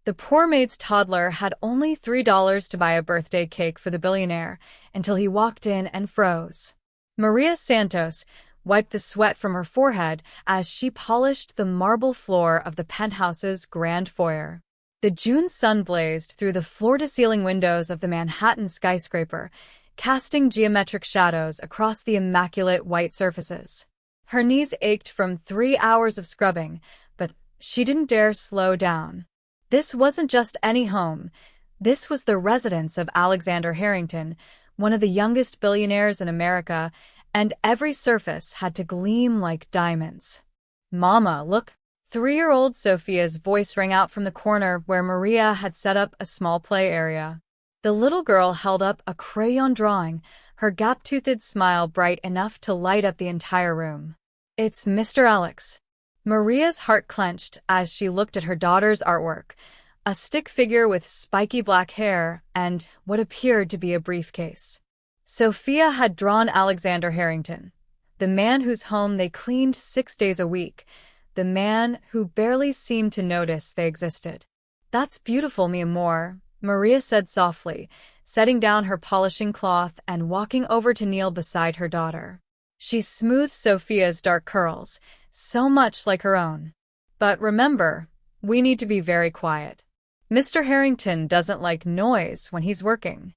The poor maid's toddler had only $3 to buy a birthday cake for the billionaire until he walked in and froze. Maria Santos wiped the sweat from her forehead as she polished the marble floor of the penthouse's grand foyer. The June sun blazed through the floor-to-ceiling windows of the Manhattan skyscraper, casting geometric shadows across the immaculate white surfaces. Her knees ached from 3 hours of scrubbing, but she didn't dare slow down. This wasn't just any home. This was the residence of Alexander Harrington, one of the youngest billionaires in America, and every surface had to gleam like diamonds. "Mama, look!" 3-year-old Sophia's voice rang out from the corner where Maria had set up a small play area. The little girl held up a crayon drawing, her gap-toothed smile bright enough to light up the entire room. "It's Mr. Alex." Maria's heart clenched as she looked at her daughter's artwork, a stick figure with spiky black hair and what appeared to be a briefcase. Sophia had drawn Alexander Harrington, the man whose home they cleaned 6 days a week, the man who barely seemed to notice they existed. "That's beautiful, mi amor," Maria said softly, setting down her polishing cloth and walking over to kneel beside her daughter. She smoothed Sophia's dark curls, so much like her own. "But remember, we need to be very quiet. Mr. Harrington doesn't like noise when he's working."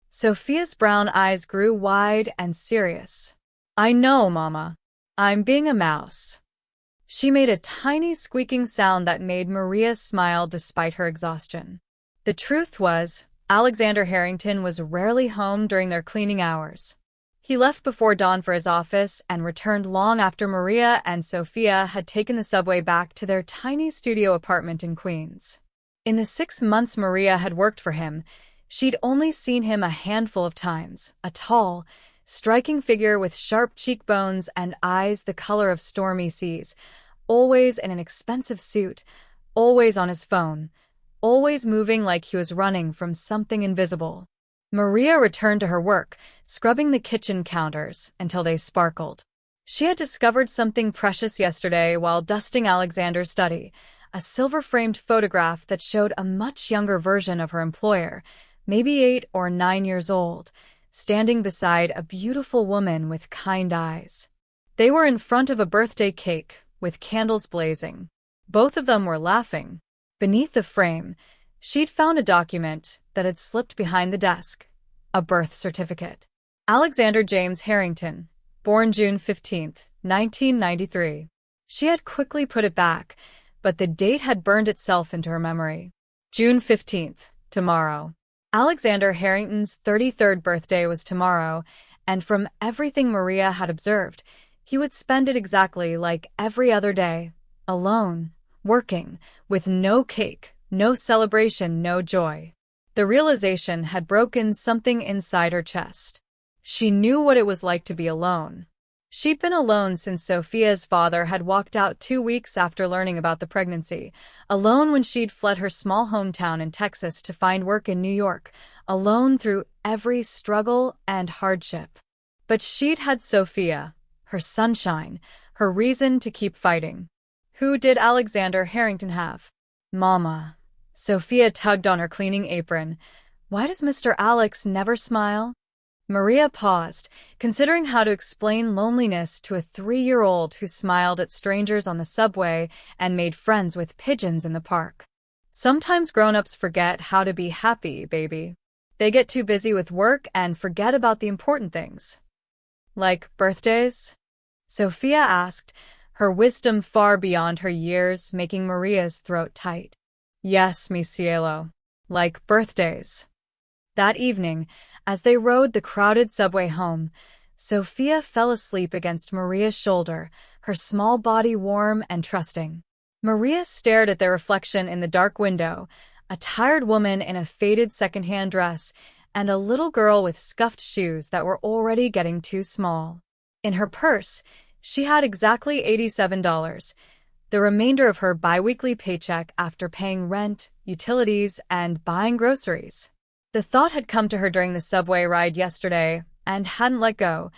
Sophia's brown eyes grew wide and serious. "I know, Mama. I'm being a mouse." She made a tiny squeaking sound that made Maria smile despite her exhaustion. The truth was, Alexander Harrington was rarely home during their cleaning hours. He left before dawn for his office and returned long after Maria and Sophia had taken the subway back to their tiny studio apartment in Queens. In the 6 months Maria had worked for him, she'd only seen him a handful of times, a tall, striking figure with sharp cheekbones and eyes the color of stormy seas, always in an expensive suit, always on his phone, always moving like he was running from something invisible. Maria returned to her work, scrubbing the kitchen counters until they sparkled. She had discovered something precious yesterday while dusting Alexander's study, a silver-framed photograph that showed a much younger version of her employer, maybe 8 or 9 years old, standing beside a beautiful woman with kind eyes. They were in front of a birthday cake, with candles blazing. Both of them were laughing. Beneath the frame, she'd found a document that had slipped behind the desk, a birth certificate. Alexander James Harrington, born June 15, 1993. She had quickly put it back, but the date had burned itself into her memory. June 15th, tomorrow. Alexander Harrington's 33rd birthday was tomorrow, and from everything Maria had observed, he would spend it exactly like every other day, alone, working, with no cake, no celebration, no joy. The realization had broken something inside her chest. She knew what it was like to be alone. She'd been alone since Sophia's father had walked out 2 weeks after learning about the pregnancy, alone when she'd fled her small hometown in Texas to find work in New York, alone through every struggle and hardship. But she'd had Sophia, her sunshine, her reason to keep fighting. Who did Alexander Harrington have? Mama. Sophia tugged on her cleaning apron. Why does Mr. Alex never smile? Maria paused, considering how to explain loneliness to a 3-year-old who smiled at strangers on the subway and made friends with pigeons in the park. Sometimes grown-ups forget how to be happy, baby. They get too busy with work and forget about the important things. Like birthdays? Sophia asked, her wisdom far beyond her years making Maria's throat tight. Yes, mi cielo. Like birthdays. That evening, as they rode the crowded subway home, Sophia fell asleep against Maria's shoulder, her small body warm and trusting. Maria stared at their reflection in the dark window, a tired woman in a faded secondhand dress, and a little girl with scuffed shoes that were already getting too small. In her purse, she had exactly $87, the remainder of her biweekly paycheck after paying rent, utilities, and buying groceries. The thought had come to her during the subway ride yesterday and hadn't let go.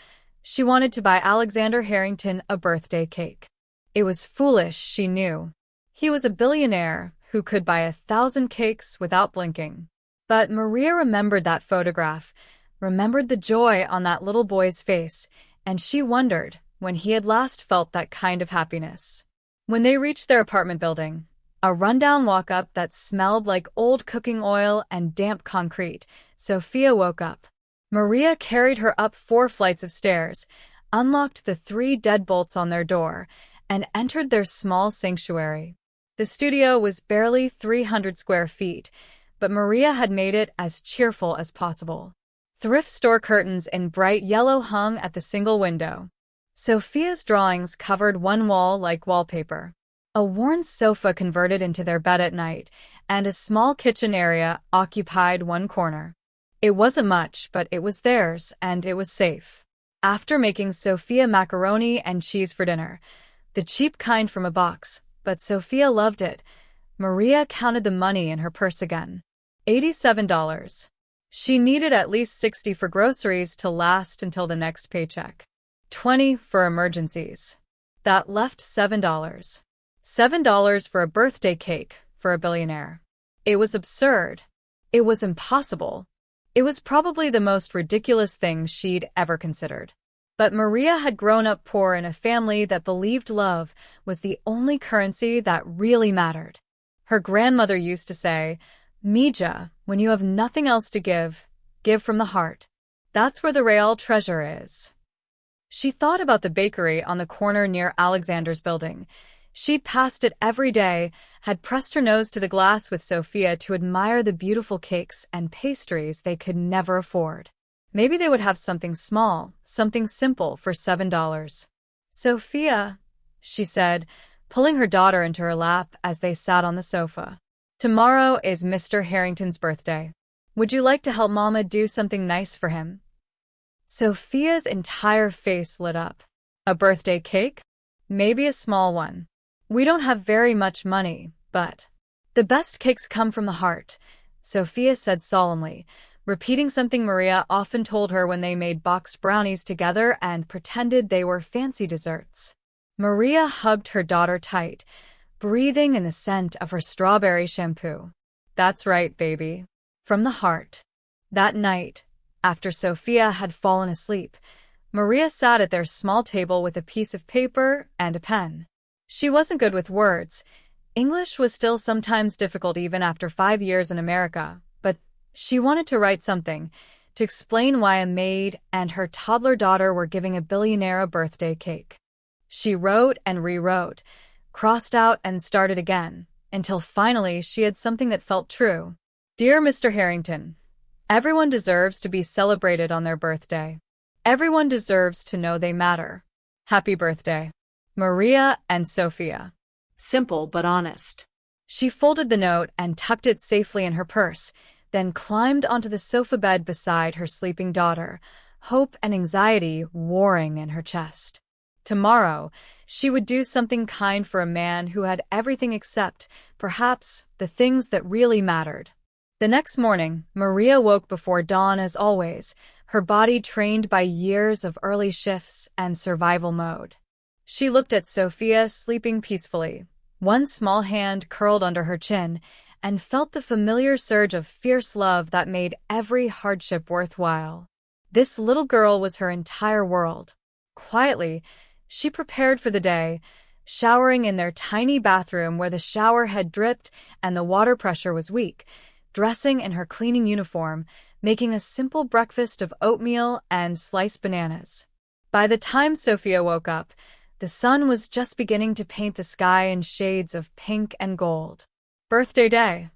She wanted to buy Alexander Harrington a birthday cake. It was foolish, she knew. He was a billionaire who could buy 1,000 cakes without blinking. But Maria remembered that photograph, remembered the joy on that little boy's face, and she wondered when he had last felt that kind of happiness. When they reached their apartment building, a rundown walk-up that smelled like old cooking oil and damp concrete, Sophia woke up. Maria carried her up 4 flights of stairs, unlocked the 3 deadbolts on their door, and entered their small sanctuary. The studio was barely 300 square feet, but Maria had made it as cheerful as possible. Thrift store curtains in bright yellow hung at the single window. Sophia's drawings covered one wall like wallpaper. A worn sofa converted into their bed at night, and a small kitchen area occupied one corner. It wasn't much, but it was theirs, and it was safe. After making Sophia macaroni and cheese for dinner, the cheap kind from a box, but Sophia loved it, Maria counted the money in her purse again. $87. She needed at least $60 for groceries to last until the next paycheck. $20 for emergencies. That left $7. $7 for a birthday cake for a billionaire. It was absurd. It was impossible. It was probably the most ridiculous thing she'd ever considered. But Maria had grown up poor in a family that believed love was the only currency that really mattered. Her grandmother used to say, "Mija, when you have nothing else to give, give from the heart. That's where the real treasure is." She thought about the bakery on the corner near Alexander's building. She'd passed it every day, had pressed her nose to the glass with Sophia to admire the beautiful cakes and pastries they could never afford. Maybe they would have something small, something simple for $7. "Sophia," she said, pulling her daughter into her lap as they sat on the sofa. "Tomorrow is Mr. Harrington's birthday. Would you like to help Mama do something nice for him?" Sophia's entire face lit up. "A birthday cake? Maybe a small one. We don't have very much money, but the best cakes come from the heart," Sophia said solemnly, repeating something Maria often told her when they made boxed brownies together and pretended they were fancy desserts. Maria hugged her daughter tight, breathing in the scent of her strawberry shampoo. "That's right, baby. From the heart." That night, after Sophia had fallen asleep, Maria sat at their small table with a piece of paper and a pen. She wasn't good with words. English was still sometimes difficult even after 5 years in America, but she wanted to write something, to explain why a maid and her toddler daughter were giving a billionaire a birthday cake. She wrote and rewrote, crossed out and started again, until finally she had something that felt true. "Dear Mr. Harrington, everyone deserves to be celebrated on their birthday. Everyone deserves to know they matter. Happy birthday. Maria and Sophia." Simple but honest. She folded the note and tucked it safely in her purse, then climbed onto the sofa bed beside her sleeping daughter, hope and anxiety warring in her chest. Tomorrow, she would do something kind for a man who had everything except, perhaps, the things that really mattered. The next morning, Maria woke before dawn as always, her body trained by years of early shifts and survival mode. She looked at Sophia sleeping peacefully, one small hand curled under her chin, and felt the familiar surge of fierce love that made every hardship worthwhile. This little girl was her entire world. Quietly, she prepared for the day, showering in their tiny bathroom where the shower head dripped and the water pressure was weak, dressing in her cleaning uniform, making a simple breakfast of oatmeal and sliced bananas. By the time Sophia woke up, the sun was just beginning to paint the sky in shades of pink and gold. "Birthday day,"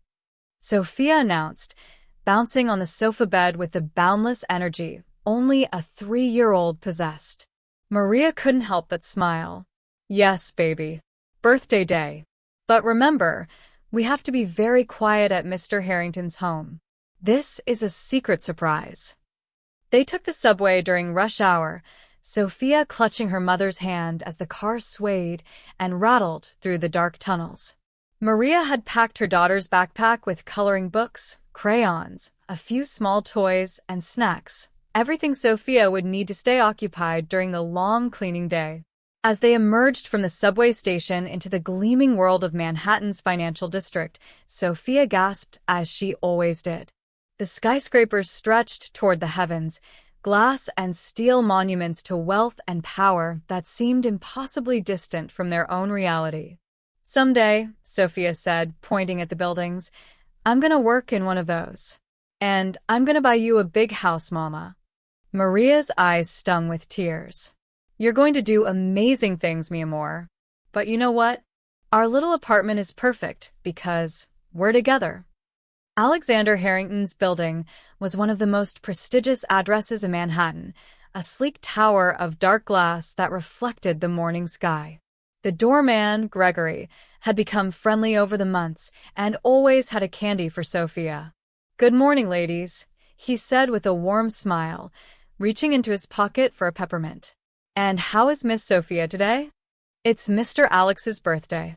Sophia announced, bouncing on the sofa bed with the boundless energy only a 3-year-old possessed. Maria couldn't help but smile. "Yes, baby. Birthday day. But remember, we have to be very quiet at Mr. Harrington's home. This is a secret surprise." They took the subway during rush hour, Sophia clutching her mother's hand as the car swayed and rattled through the dark tunnels. Maria had packed her daughter's backpack with coloring books, crayons, a few small toys, and snacks, everything Sophia would need to stay occupied during the long cleaning day. As they emerged from the subway station into the gleaming world of Manhattan's financial district, Sophia gasped as she always did. The skyscrapers stretched toward the heavens, glass and steel monuments to wealth and power that seemed impossibly distant from their own reality. "Someday," Sophia said, pointing at the buildings, "I'm gonna work in one of those. And I'm gonna buy you a big house, Mama." Maria's eyes stung with tears. "You're going to do amazing things, mi amor. But you know what? Our little apartment is perfect because we're together." Alexander Harrington's building was one of the most prestigious addresses in Manhattan, a sleek tower of dark glass that reflected the morning sky. The doorman, Gregory, had become friendly over the months and always had a candy for Sophia. "Good morning, ladies," he said with a warm smile, reaching into his pocket for a peppermint. "And how is Miss Sophia today?" "It's Mr. Alex's birthday,"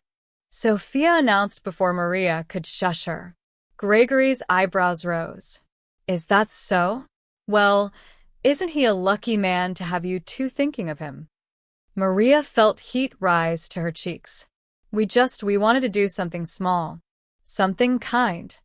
Sophia announced before Maria could shush her. Gregory's eyebrows rose. "Is that so? Well, isn't he a lucky man to have you two thinking of him?" Maria felt heat rise to her cheeks. We wanted to do something small. Something kind."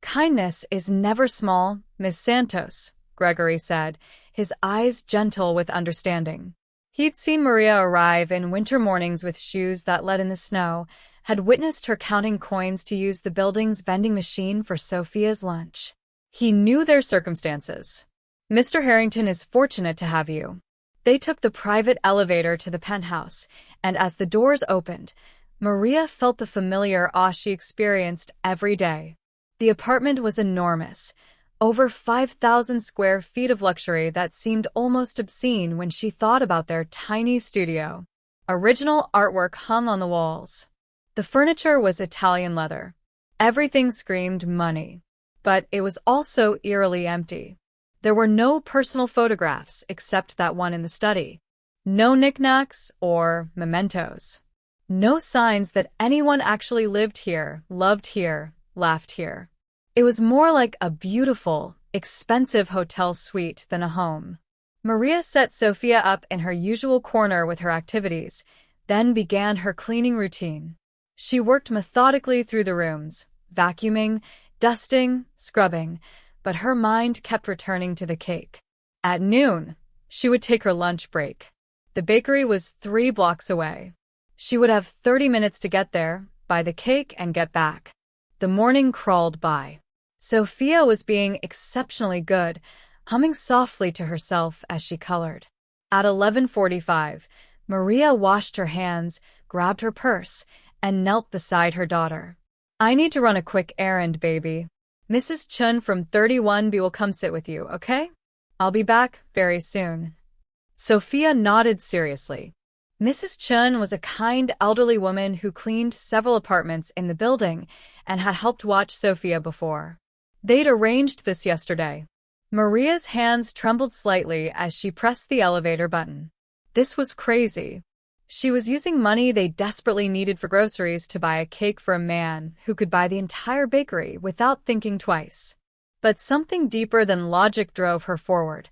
"Kindness is never small, Miss Santos," Gregory said, his eyes gentle with understanding. He'd seen Maria arrive in winter mornings with shoes that let in the snow, had witnessed her counting coins to use the building's vending machine for Sophia's lunch. He knew their circumstances. "Mr. Harrington is fortunate to have you." They took the private elevator to the penthouse, and as the doors opened, Maria felt the familiar awe she experienced every day. The apartment was enormous, over 5,000 square feet of luxury that seemed almost obscene when she thought about their tiny studio. Original artwork hung on the walls. The furniture was Italian leather. Everything screamed money. But it was also eerily empty. There were no personal photographs except that one in the study. No knickknacks or mementos. No signs that anyone actually lived here, loved here, laughed here. It was more like a beautiful, expensive hotel suite than a home. Maria set Sophia up in her usual corner with her activities, then began her cleaning routine. She worked methodically through the rooms, vacuuming, dusting, scrubbing, but her mind kept returning to the cake. At noon, she would take her lunch break. The bakery was 3 blocks away. She would have 30 minutes to get there, buy the cake, and get back. The morning crawled by. Sophia was being exceptionally good, humming softly to herself as she colored. At 11:45, Maria washed her hands, grabbed her purse, and knelt beside her daughter. "I need to run a quick errand, baby. Mrs. Chun from 31B will come sit with you, okay? I'll be back very soon." Sophia nodded seriously. Mrs. Chun was a kind elderly woman who cleaned several apartments in the building and had helped watch Sophia before. They'd arranged this yesterday. Maria's hands trembled slightly as she pressed the elevator button. This was crazy. She was using money they desperately needed for groceries to buy a cake for a man who could buy the entire bakery without thinking twice. But something deeper than logic drove her forward,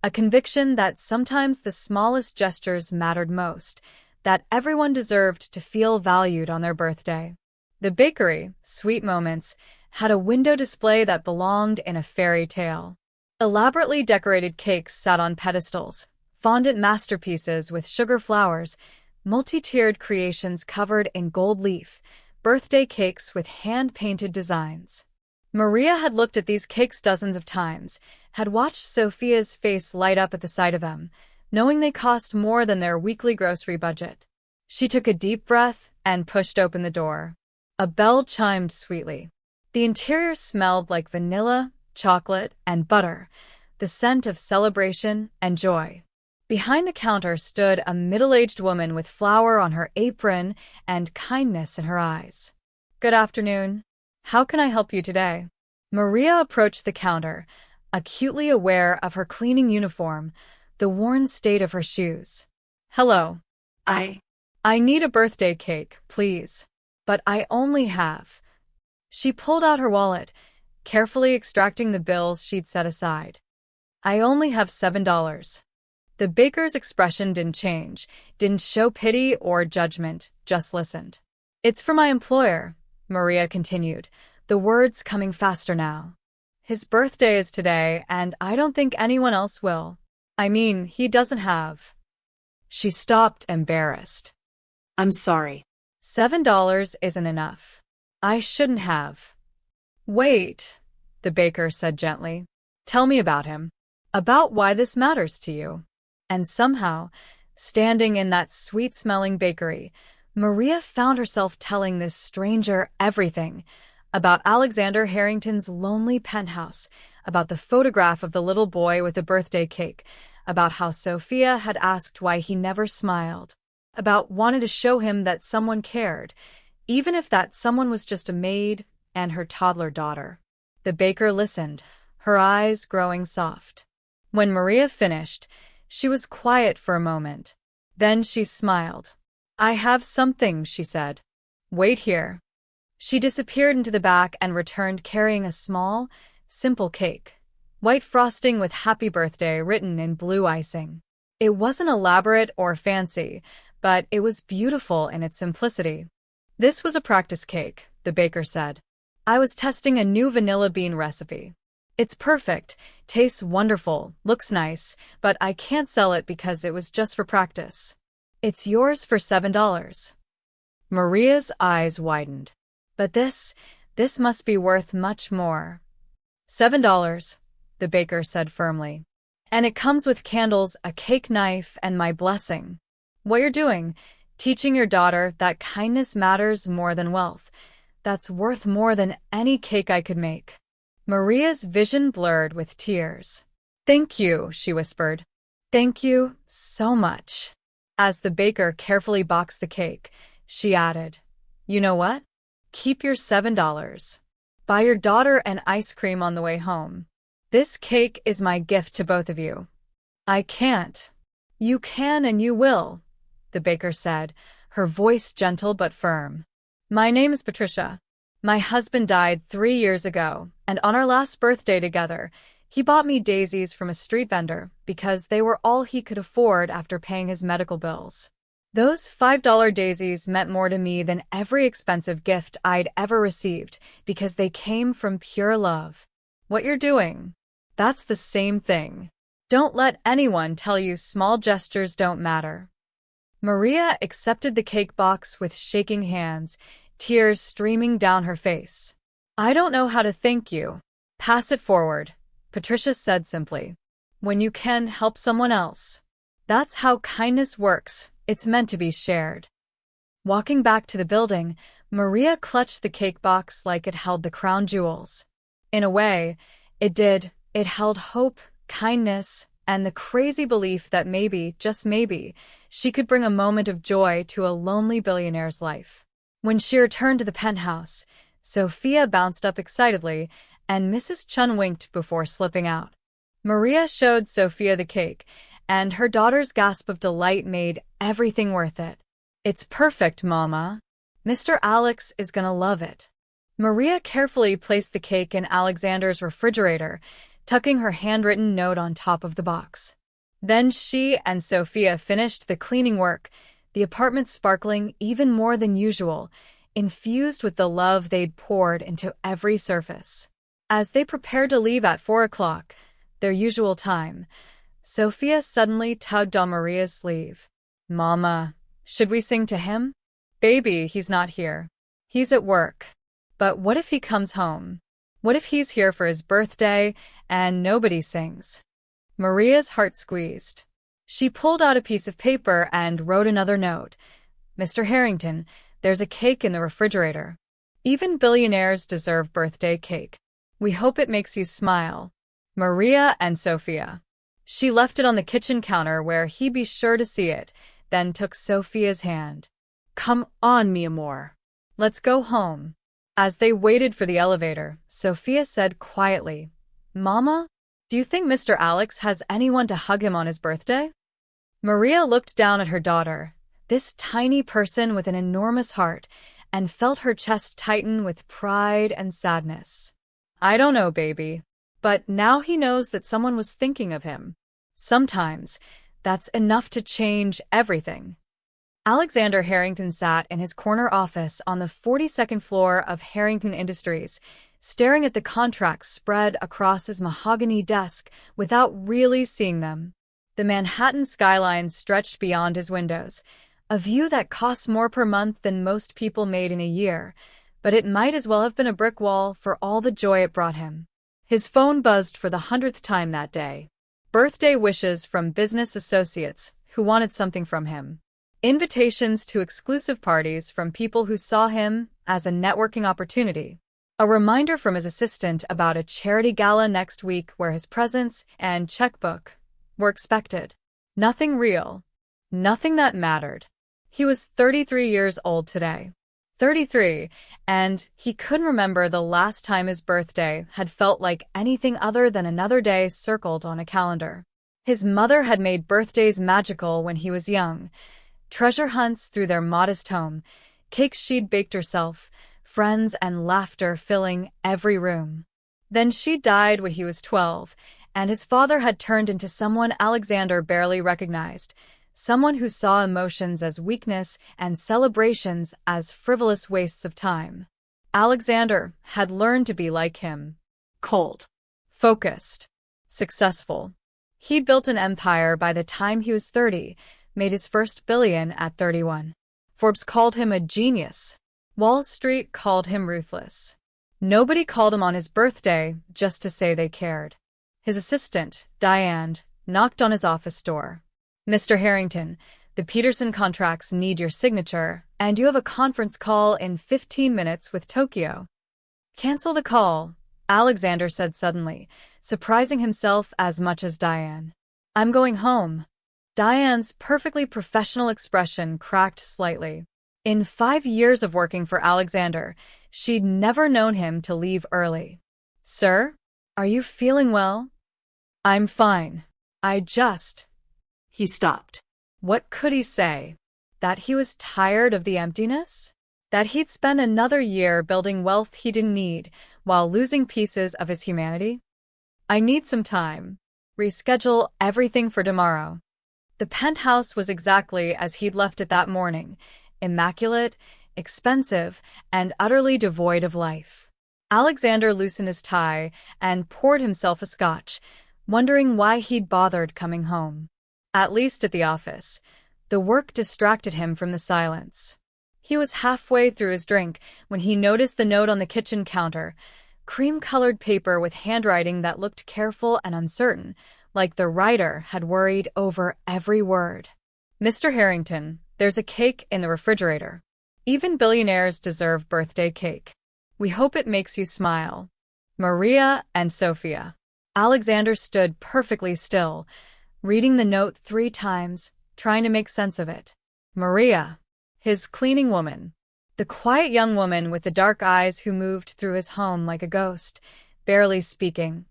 a conviction that sometimes the smallest gestures mattered most, that everyone deserved to feel valued on their birthday. The bakery, Sweet Moments, had a window display that belonged in a fairy tale. Elaborately decorated cakes sat on pedestals, fondant masterpieces with sugar flowers, multi-tiered creations covered in gold leaf, birthday cakes with hand-painted designs. Maria had looked at these cakes dozens of times, had watched Sophia's face light up at the sight of them, knowing they cost more than their weekly grocery budget. She took a deep breath and pushed open the door. A bell chimed sweetly. The interior smelled like vanilla, chocolate, and butter, the scent of celebration and joy. Behind the counter stood a middle-aged woman with flour on her apron and kindness in her eyes. "Good afternoon. How can I help you today?" Maria approached the counter, acutely aware of her cleaning uniform, the worn state of her shoes. "Hello. I need a birthday cake, please. But I only have..." She pulled out her wallet, carefully extracting the bills she'd set aside. "I only have $7. The baker's expression didn't change, didn't show pity or judgment, just listened. "It's for my employer," Maria continued, the words coming faster now. "His birthday is today, and I don't think anyone else will. I mean, he doesn't have." She stopped, embarrassed. I'm sorry. $7 isn't enough. I shouldn't have. "Wait," the baker said gently. "Tell me about him. About why this matters to you." And somehow, standing in that sweet-smelling bakery, Maria found herself telling this stranger everything about Alexander Harrington's lonely penthouse, about the photograph of the little boy with the birthday cake, about how Sophia had asked why he never smiled, about wanting to show him that someone cared, even if that someone was just a maid and her toddler daughter. The baker listened, her eyes growing soft. When Maria finished, she was quiet for a moment. Then she smiled. "I have something," she said. "Wait here." She disappeared into the back and returned carrying a small, simple cake. White frosting with "Happy Birthday" written in blue icing. It wasn't elaborate or fancy, but it was beautiful in its simplicity. "This was a practice cake," the baker said. "I was testing a new vanilla bean recipe. It's perfect, tastes wonderful, looks nice, but I can't sell it because it was just for practice. It's yours for $7. Maria's eyes widened. "But this must be worth much more." $7, the baker said firmly. "And it comes with candles, a cake knife, and my blessing." "What you're doing, teaching your daughter that kindness matters more than wealth. That's worth more than any cake I could make." Maria's vision blurred with tears. "Thank you," she whispered. "Thank you so much." As the baker carefully boxed the cake, she added, "You know what? Keep your $7. Buy your daughter an ice cream on the way home. This cake is my gift to both of you." "I can't." "You can and you will," the baker said, her voice gentle but firm. "My name is Patricia. My husband died 3 years ago, and on our last birthday together, he bought me daisies from a street vendor because they were all he could afford after paying his medical bills. Those $5 daisies meant more to me than every expensive gift I'd ever received because they came from pure love. What you're doing, that's the same thing. Don't let anyone tell you small gestures don't matter." Maria accepted the cake box with shaking hands, tears streaming down her face. "I don't know how to thank you." "Pass it forward," Patricia said simply. "When you can help someone else. That's how kindness works. It's meant to be shared." Walking back to the building, Maria clutched the cake box like it held the crown jewels. In a way, it did. It held hope, kindness, and the crazy belief that maybe, just maybe, she could bring a moment of joy to a lonely billionaire's life. When she returned to the penthouse, Sophia bounced up excitedly, and Mrs. Chun winked before slipping out. Maria showed Sophia the cake, and her daughter's gasp of delight made everything worth it. "It's perfect, Mama. Mr. Alex is gonna love it." Maria carefully placed the cake in Alexander's refrigerator, tucking her handwritten note on top of the box. Then she and Sophia finished the cleaning work, the apartment sparkling even more than usual, infused with the love they'd poured into every surface. As they prepared to leave at 4 o'clock, their usual time, Sophia suddenly tugged on Maria's sleeve. "Mama, should we sing to him?" "Baby, he's not here. He's at work. But what if he comes home? What if he's here for his birthday and nobody sings?" Maria's heart squeezed. She pulled out a piece of paper and wrote another note. "Mr. Harrington, there's a cake in the refrigerator. Even billionaires deserve birthday cake. We hope it makes you smile. Maria and Sophia." She left it on the kitchen counter where he'd be sure to see it, then took Sophia's hand. "Come on, mi amor. Let's go home." As they waited for the elevator, Sophia said quietly, "Mama, do you think Mr. Alex has anyone to hug him on his birthday?" Maria looked down at her daughter, this tiny person with an enormous heart, and felt her chest tighten with pride and sadness. "I don't know, baby. But now he knows that someone was thinking of him. Sometimes, That's enough to change everything. Alexander Harrington sat in his corner office on the 42nd floor of Harrington Industries, staring at the contracts spread across his mahogany desk without really seeing them. The Manhattan skyline stretched beyond his windows, a view that cost more per month than most people made in a year, but it might as well have been a brick wall for all the joy it brought him. His phone buzzed for the 100th time that day. Birthday wishes from business associates who wanted something from him. Invitations to exclusive parties from people who saw him as a networking opportunity. A reminder from his assistant about a charity gala next week where his presence and checkbook were expected. Nothing real. Nothing that mattered. He was 33 years old today. 33, and he couldn't remember the last time his birthday had felt like anything other than another day circled on a calendar. His mother had made birthdays magical when he was young. Treasure hunts through their modest home, cakes she'd baked herself, friends and laughter filling every room. Then she died when he was 12, and his father had turned into someone Alexander barely recognized, someone who saw emotions as weakness and celebrations as frivolous wastes of time. Alexander had learned to be like him. Cold. Focused. Successful. He'd built an empire by the time he was 30, made his first billion at 31. Forbes called him a genius. Wall Street called him ruthless. Nobody called him on his birthday just to say they cared. His assistant, Diane, knocked on his office door. "Mr. Harrington, the Peterson contracts need your signature, and you have a conference call in 15 minutes with Tokyo." "Cancel the call," Alexander said suddenly, surprising himself as much as Diane. "I'm going home." Diane's perfectly professional expression cracked slightly. In 5 years of working for Alexander, she'd never known him to leave early. "Sir, are you feeling well?" "I'm fine. He stopped. What could he say? That he was tired of the emptiness? That he'd spend another year building wealth he didn't need while losing pieces of his humanity? "I need some time. Reschedule everything for tomorrow." The penthouse was exactly as he'd left it that morning, immaculate, expensive, and utterly devoid of life. Alexander loosened his tie and poured himself a scotch, wondering why he'd bothered coming home. At least at the office, the work distracted him from the silence. He was halfway through his drink when he noticed the note on the kitchen counter, cream-colored paper with handwriting that looked careful and uncertain, like the writer had worried over every word. "Mr. Harrington, there's a cake in the refrigerator. Even billionaires deserve birthday cake. We hope it makes you smile. Maria and Sophia." Alexander stood perfectly still, reading the note 3 times, trying to make sense of it. Maria, his cleaning woman. The quiet young woman with the dark eyes who moved through his home like a ghost, barely speaking,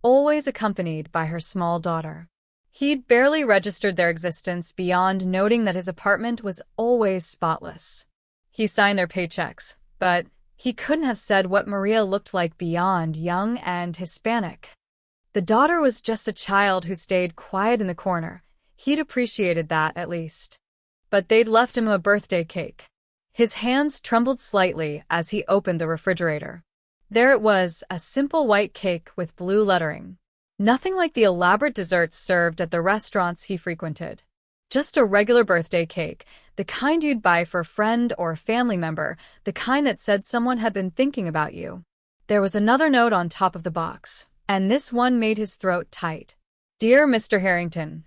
always accompanied by her small daughter. He'd barely registered their existence beyond noting that his apartment was always spotless. He signed their paychecks, but he couldn't have said what Maria looked like beyond young and Hispanic. The daughter was just a child who stayed quiet in the corner. He'd appreciated that, at least. But they'd left him a birthday cake. His hands trembled slightly as he opened the refrigerator. There it was, a simple white cake with blue lettering. Nothing like the elaborate desserts served at the restaurants he frequented. Just a regular birthday cake, the kind you'd buy for a friend or family member, the kind that said someone had been thinking about you. There was another note on top of the box, and this one made his throat tight. "Dear Mr. Harrington,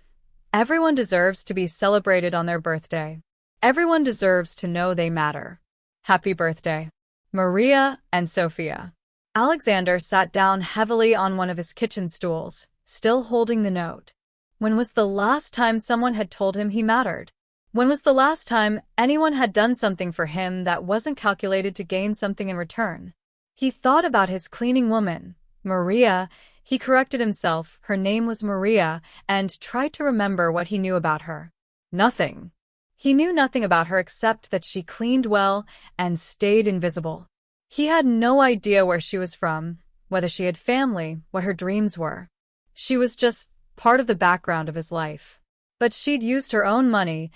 everyone deserves to be celebrated on their birthday. Everyone deserves to know they matter. Happy birthday. Maria and Sophia." Alexander sat down heavily on one of his kitchen stools, still holding the note. When was the last time someone had told him he mattered? When was the last time anyone had done something for him that wasn't calculated to gain something in return? He thought about his cleaning woman, Maria. He corrected himself, her name was Maria, and tried to remember what he knew about her. Nothing. He knew nothing about her except that she cleaned well and stayed invisible. He had no idea where she was from, whether she had family, what her dreams were. She was just part of the background of his life. But she'd used her own money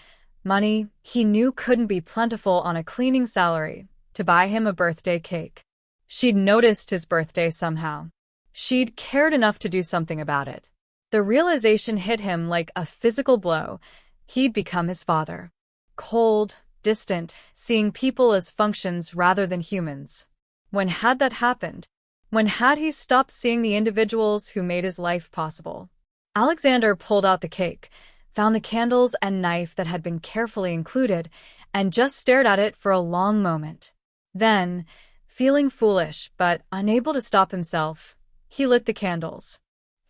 he knew couldn't be plentiful on a cleaning salary, to buy him a birthday cake. She'd noticed his birthday somehow. She'd cared enough to do something about it. The realization hit him like a physical blow. He'd become his father. Cold, distant, seeing people as functions rather than humans. When had that happened? When had he stopped seeing the individuals who made his life possible? Alexander pulled out the cake, found the candles and knife that had been carefully included, and just stared at it for a long moment. Then, feeling foolish but unable to stop himself, he lit the candles.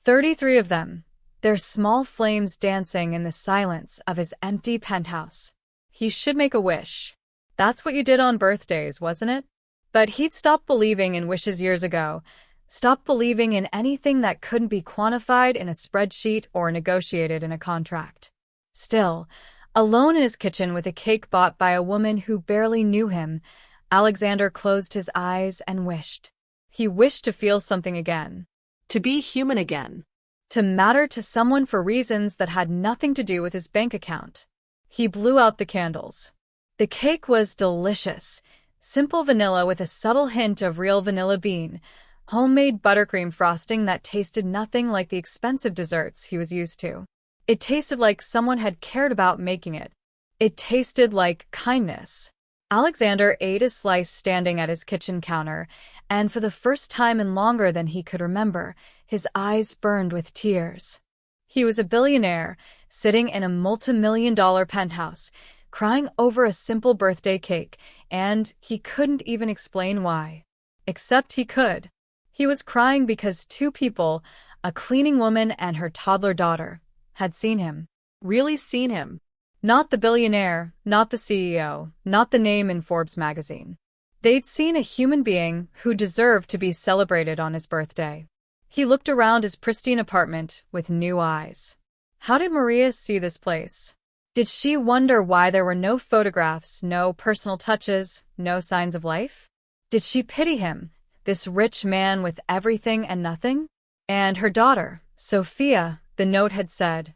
33 of them, their small flames dancing in the silence of his empty penthouse. He should make a wish. That's what you did on birthdays, wasn't it? But he'd stopped believing in wishes years ago, stopped believing in anything that couldn't be quantified in a spreadsheet or negotiated in a contract. Still, alone in his kitchen with a cake bought by a woman who barely knew him, Alexander closed his eyes and wished. He wished to feel something again. To be human again. To matter to someone for reasons that had nothing to do with his bank account. He blew out the candles. The cake was delicious. Simple vanilla with a subtle hint of real vanilla bean, homemade buttercream frosting that tasted nothing like the expensive desserts he was used to. It tasted like someone had cared about making it. It tasted like kindness. Alexander ate a slice standing at his kitchen counter, and for the first time in longer than he could remember, his eyes burned with tears. He was a billionaire, sitting in a multi-million-dollar penthouse, crying over a simple birthday cake, and he couldn't even explain why. Except he could. He was crying because two people, a cleaning woman and her toddler daughter, had seen him. Really seen him. Not the billionaire, not the CEO, not the name in Forbes magazine. They'd seen a human being who deserved to be celebrated on his birthday. He looked around his pristine apartment with new eyes. How did Maria see this place? Did she wonder why there were no photographs, no personal touches, no signs of life? Did she pity him, this rich man with everything and nothing? And her daughter, Sophia, the note had said.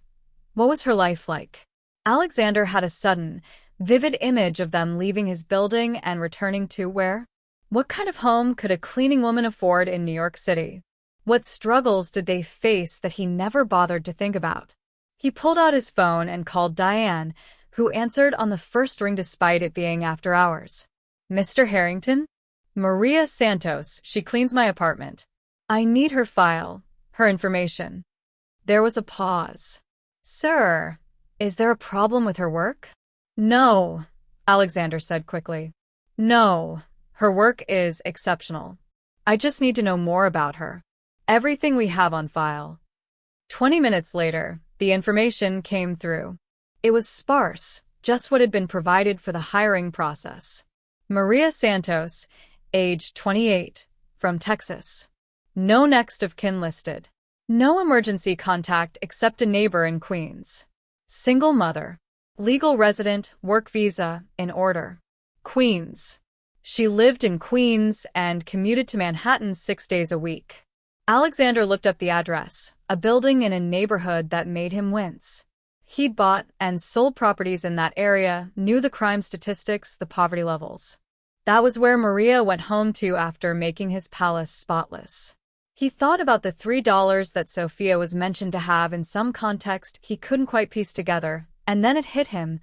What was her life like? Alexander had a sudden, vivid image of them leaving his building and returning to where? What kind of home could a cleaning woman afford in New York City? What struggles did they face that he never bothered to think about? He pulled out his phone and called Diane, who answered on the first ring despite it being after hours. Mr. Harrington? Maria Santos, she cleans my apartment. I need her file, her information. There was a pause. Sir, is there a problem with her work? No, Alexander said quickly. No, her work is exceptional. I just need to know more about her. Everything we have on file. 20 minutes later, the information came through. It was sparse, just what had been provided for the hiring process. Maria Santos, age 28, from Texas. No next of kin listed. No emergency contact except a neighbor in Queens. Single mother. Legal resident, work visa, in order. Queens. She lived in Queens and commuted to Manhattan 6 days a week. Alexander looked up the address, a building in a neighborhood that made him wince. He'd bought and sold properties in that area, knew the crime statistics, the poverty levels. That was where Maria went home to after making his palace spotless. He thought about the $3 that Sophia was mentioned to have in some context he couldn't quite piece together, and then it hit him,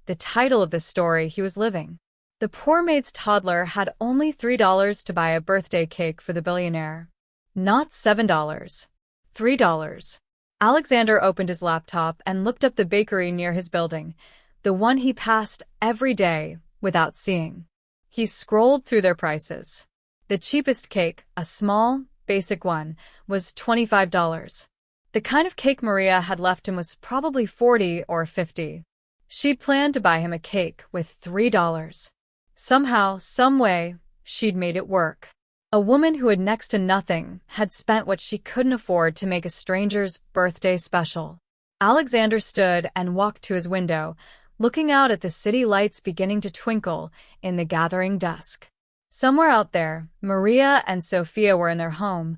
the title of the story he was living. The poor maid's toddler had only $3 to buy a birthday cake for the billionaire. Not $7. $3. Alexander opened his laptop and looked up the bakery near his building, the one he passed every day without seeing. He scrolled through their prices. The cheapest cake, a small, basic one, was $25. The kind of cake Maria had left him was probably $40 or $50. She'd planned to buy him a cake with $3. Somehow, someway, she'd made it work. A woman who had next to nothing had spent what she couldn't afford to make a stranger's birthday special. Alexander stood and walked to his window, looking out at the city lights beginning to twinkle in the gathering dusk. Somewhere out there, Maria and Sophia were in their home,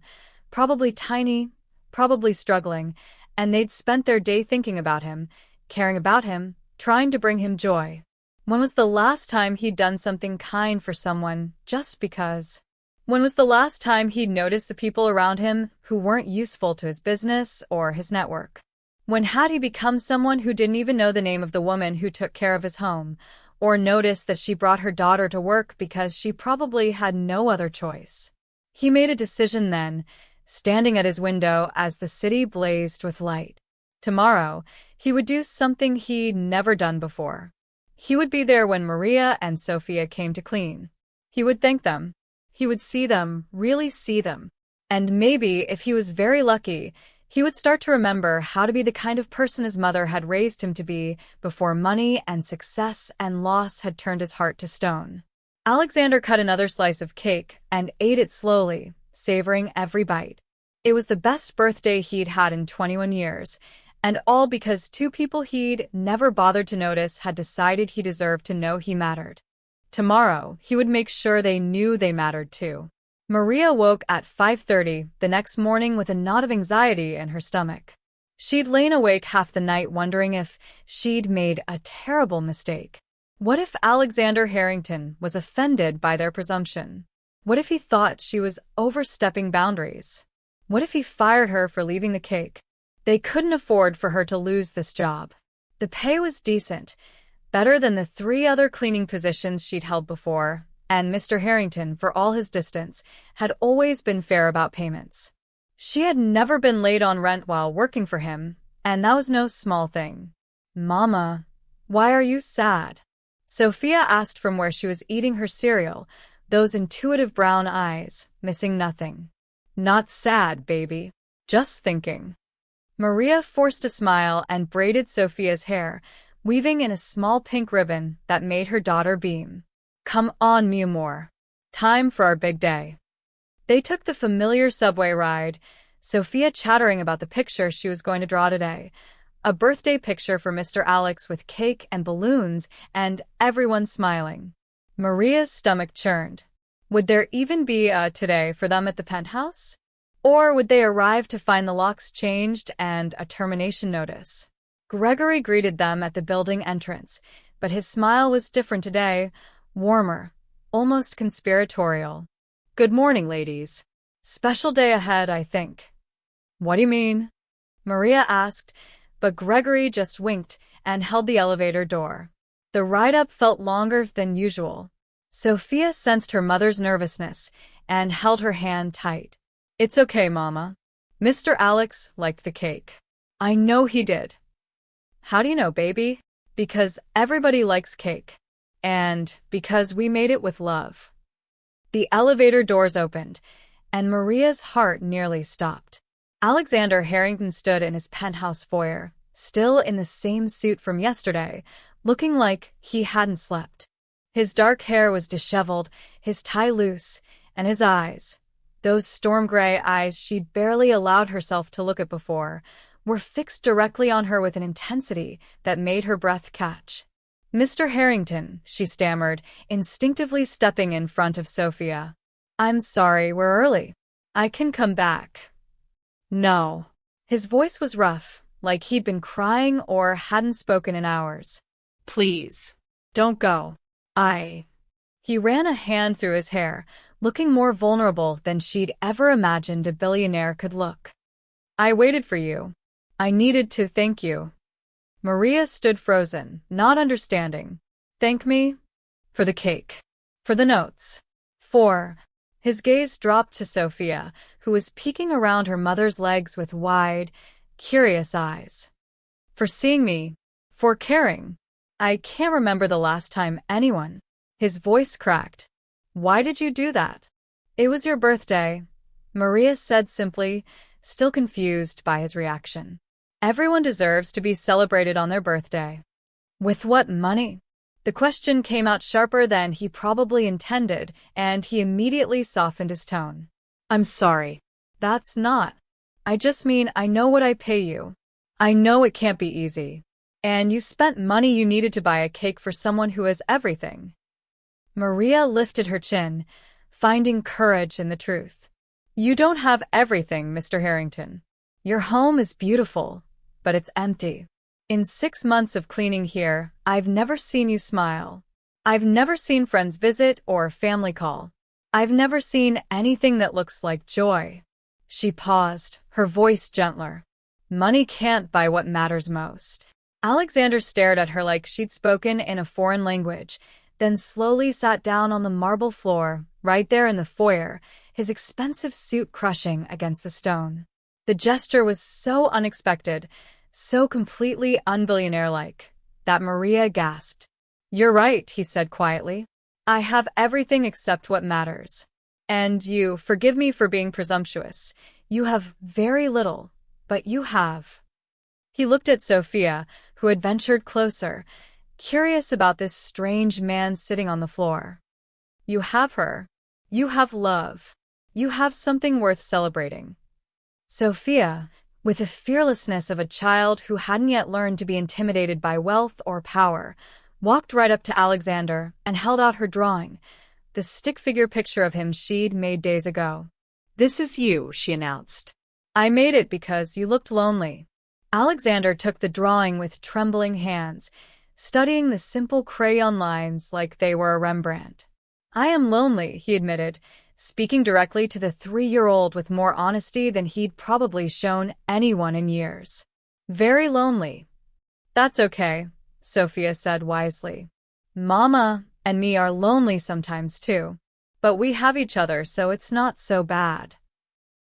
probably tiny, probably struggling, and they'd spent their day thinking about him, caring about him, trying to bring him joy. When was the last time he'd done something kind for someone just because? When was the last time he'd noticed the people around him who weren't useful to his business or his network? When had he become someone who didn't even know the name of the woman who took care of his home, or noticed that she brought her daughter to work because she probably had no other choice? He made a decision then, standing at his window as the city blazed with light. Tomorrow, he would do something he'd never done before. He would be there when Maria and Sophia came to clean. He would thank them. He would see them, really see them. And maybe, if he was very lucky, he would start to remember how to be the kind of person his mother had raised him to be before money and success and loss had turned his heart to stone. Alexander cut another slice of cake and ate it slowly, savoring every bite. It was the best birthday he'd had in 21 years, and all because two people he'd never bothered to notice had decided he deserved to know he mattered. Tomorrow, he would make sure they knew they mattered too. Maria woke at 5:30 the next morning with a knot of anxiety in her stomach. She'd lain awake half the night wondering if she'd made a terrible mistake. What if Alexander Harrington was offended by their presumption? What if he thought she was overstepping boundaries? What if he fired her for leaving the cake? They couldn't afford for her to lose this job. The pay was decent, better than the 3 other cleaning positions she'd held before, and Mr. Harrington, for all his distance, had always been fair about payments. She had never been late on rent while working for him, and that was no small thing. "Mama, why are you sad?" Sophia asked from where she was eating her cereal, those intuitive brown eyes, missing nothing. "Not sad, baby. Just thinking." Maria forced a smile and braided Sophia's hair, weaving in a small pink ribbon that made her daughter beam. "Come on, mi amor. Time for our big day." They took the familiar subway ride, Sophia chattering about the picture she was going to draw today. A birthday picture for Mr. Alex with cake and balloons and everyone smiling. Maria's stomach churned. Would there even be a today for them at the penthouse? Or would they arrive to find the locks changed and a termination notice? Gregory greeted them at the building entrance, but his smile was different today, warmer, almost conspiratorial. "Good morning, ladies. Special day ahead, I think." "What do you mean?" Maria asked, but Gregory just winked and held the elevator door. The ride-up felt longer than usual. Sophia sensed her mother's nervousness and held her hand tight. "It's okay, Mama. Mr. Alex liked the cake." "I know he did." "How do you know, baby?" "Because everybody likes cake. And because we made it with love." The elevator doors opened, and Maria's heart nearly stopped. Alexander Harrington stood in his penthouse foyer, still in the same suit from yesterday, looking like he hadn't slept. His dark hair was disheveled, his tie loose, and his eyes, those storm-gray eyes she'd barely allowed herself to look at before, were fixed directly on her with an intensity that made her breath catch. "Mr. Harrington," she stammered, instinctively stepping in front of Sophia. "I'm sorry, we're early. I can come back." "No." His voice was rough, like he'd been crying or hadn't spoken in hours. "Please. Don't go. He ran a hand through his hair, looking more vulnerable than she'd ever imagined a billionaire could look. "I waited for you. I needed to thank you." Maria stood frozen, not understanding. "Thank me?" "For the cake. For the notes. For—" His gaze dropped to Sophia, who was peeking around her mother's legs with wide, curious eyes. "For seeing me. For caring. I can't remember the last time anyone—" His voice cracked. "Why did you do that?" "It was your birthday," Maria said simply, still confused by his reaction. "Everyone deserves to be celebrated on their birthday." "With what money?" The question came out sharper than he probably intended, and he immediately softened his tone. "I'm sorry. That's not. I just mean I know what I pay you. I know it can't be easy. And you spent money you needed to buy a cake for someone who has everything." Maria lifted her chin, finding courage in the truth. "You don't have everything, Mr. Harrington. Your home is beautiful, but it's empty. In 6 months of cleaning here, I've never seen you smile. I've never seen friends visit or family call. I've never seen anything that looks like joy. She paused, her voice gentler. Money can't buy what matters most. Alexander stared at her like she'd spoken in a foreign language, then slowly sat down on the marble floor, right there in the foyer, his expensive suit crushing against the stone. The gesture was so unexpected, so completely un-billionaire-like, that Maria gasped. "You're right," he said quietly. "I have everything except what matters. And you, forgive me for being presumptuous, you have very little, but you have." He looked at Sophia, who had ventured closer, curious about this strange man sitting on the floor. "You have her. You have love. You have something worth celebrating." Sophia, with the fearlessness of a child who hadn't yet learned to be intimidated by wealth or power, walked right up to Alexander and held out her drawing, the stick-figure picture of him she'd made days ago. "This is you," she announced. "I made it because you looked lonely." Alexander took the drawing with trembling hands, studying the simple crayon lines like they were a Rembrandt. "I am lonely," he admitted, speaking directly to the 3-year-old with more honesty than he'd probably shown anyone in years. "Very lonely." "That's okay," Sophia said wisely. "Mama and me are lonely sometimes too. But we have each other, so it's not so bad."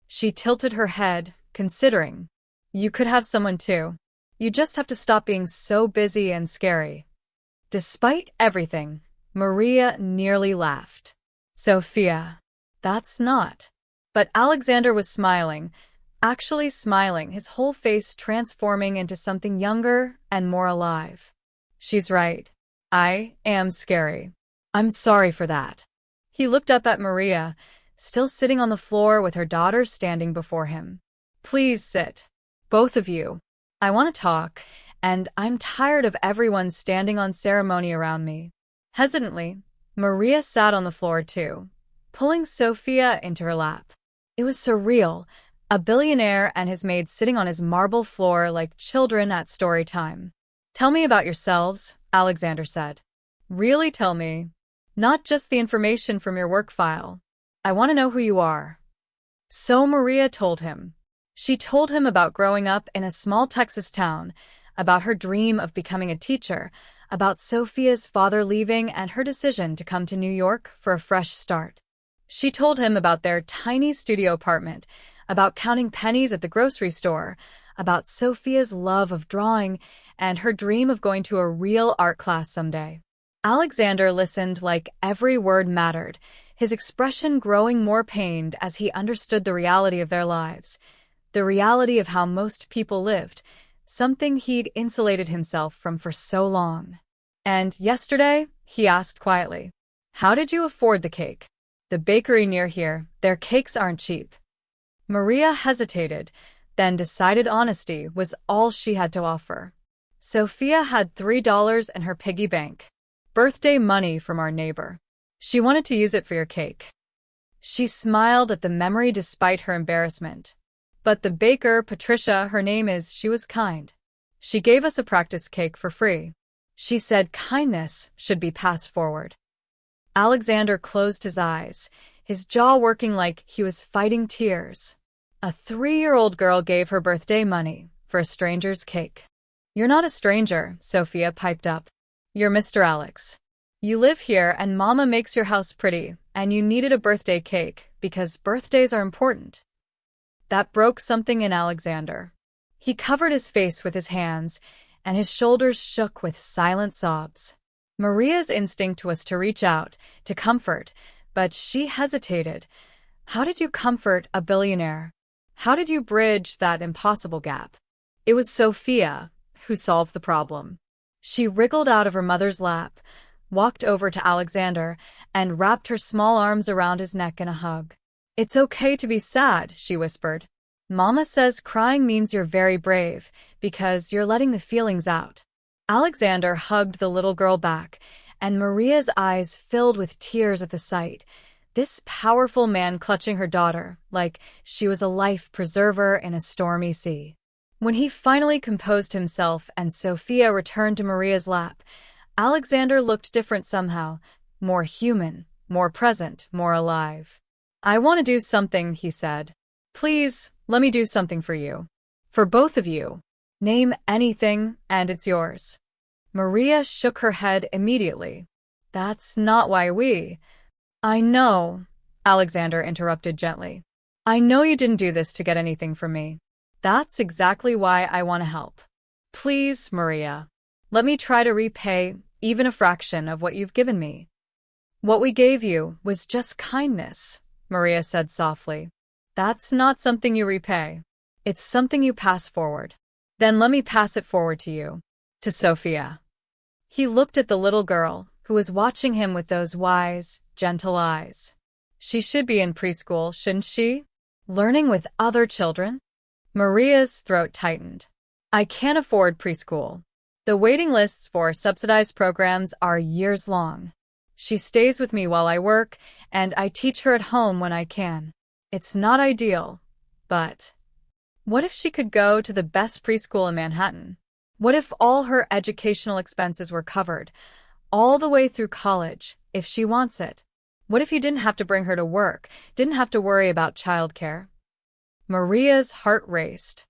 She tilted her head, considering. "You could have someone too. You just have to stop being so busy and scary." Despite everything, Maria nearly laughed. "Sophia, that's not." But Alexander was smiling, actually smiling, his whole face transforming into something younger and more alive. "She's right. I am scary. I'm sorry for that." He looked up at Maria, still sitting on the floor with her daughter standing before him. "Please sit. Both of you. I want to talk, and I'm tired of everyone standing on ceremony around me." Hesitantly, Maria sat on the floor too, pulling Sophia into her lap. It was surreal, a billionaire and his maid sitting on his marble floor like children at story time. "Tell me about yourselves," Alexander said. "Really tell me. Not just the information from your work file. I want to know who you are." So Maria told him. She told him about growing up in a small Texas town, about her dream of becoming a teacher, about Sophia's father leaving and her decision to come to New York for a fresh start. She told him about their tiny studio apartment, about counting pennies at the grocery store, about Sophia's love of drawing, and her dream of going to a real art class someday. Alexander listened like every word mattered, his expression growing more pained as he understood the reality of their lives, the reality of how most people lived, something he'd insulated himself from for so long. "And yesterday," he asked quietly, "how did you afford the cake? The bakery near here, their cakes aren't cheap." Maria hesitated, then decided honesty was all she had to offer. Sophia had $3 in her piggy bank. Birthday money from our neighbor. She wanted to use it for your cake. She smiled at the memory despite her embarrassment. "But the baker, Patricia, her name is, she was kind. She gave us a practice cake for free. She said kindness should be passed forward." Alexander closed his eyes, his jaw working like he was fighting tears. A 3-year-old girl gave her birthday money for a stranger's cake. "You're not a stranger," Sophia piped up. "You're Mr. Alex. You live here and Mama makes your house pretty, and you needed a birthday cake because birthdays are important." That broke something in Alexander. He covered his face with his hands, and his shoulders shook with silent sobs. Maria's instinct was to reach out, to comfort, but she hesitated. How did you comfort a billionaire? How did you bridge that impossible gap? It was Sophia who solved the problem. She wriggled out of her mother's lap, walked over to Alexander, and wrapped her small arms around his neck in a hug. "It's okay to be sad," she whispered. "Mama says crying means you're very brave, because you're letting the feelings out." Alexander hugged the little girl back, and Maria's eyes filled with tears at the sight. This powerful man clutching her daughter, like she was a life preserver in a stormy sea. When he finally composed himself and Sophia returned to Maria's lap, Alexander looked different somehow, more human, more present, more alive. "I want to do something," he said. "Please, let me do something for you. For both of you. Name anything, and it's yours." Maria shook her head immediately. "That's not why we—" "I know," Alexander interrupted gently. "I know you didn't do this to get anything from me. That's exactly why I want to help. Please, Maria, let me try to repay even a fraction of what you've given me." "What we gave you was just kindness," Maria said softly. "That's not something you repay. It's something you pass forward." "Then let me pass it forward to you. To Sophia." He looked at the little girl, who was watching him with those wise, gentle eyes. She should be in preschool, shouldn't she? Learning with other children? Maria's throat tightened. "I can't afford preschool. The waiting lists for subsidized programs are years long. She stays with me while I work, and I teach her at home when I can. It's not ideal, but what if she could go to the best preschool in Manhattan? What if all her educational expenses were covered, all the way through college, if she wants it? What if you didn't have to bring her to work, didn't have to worry about childcare?" Maria's heart raced.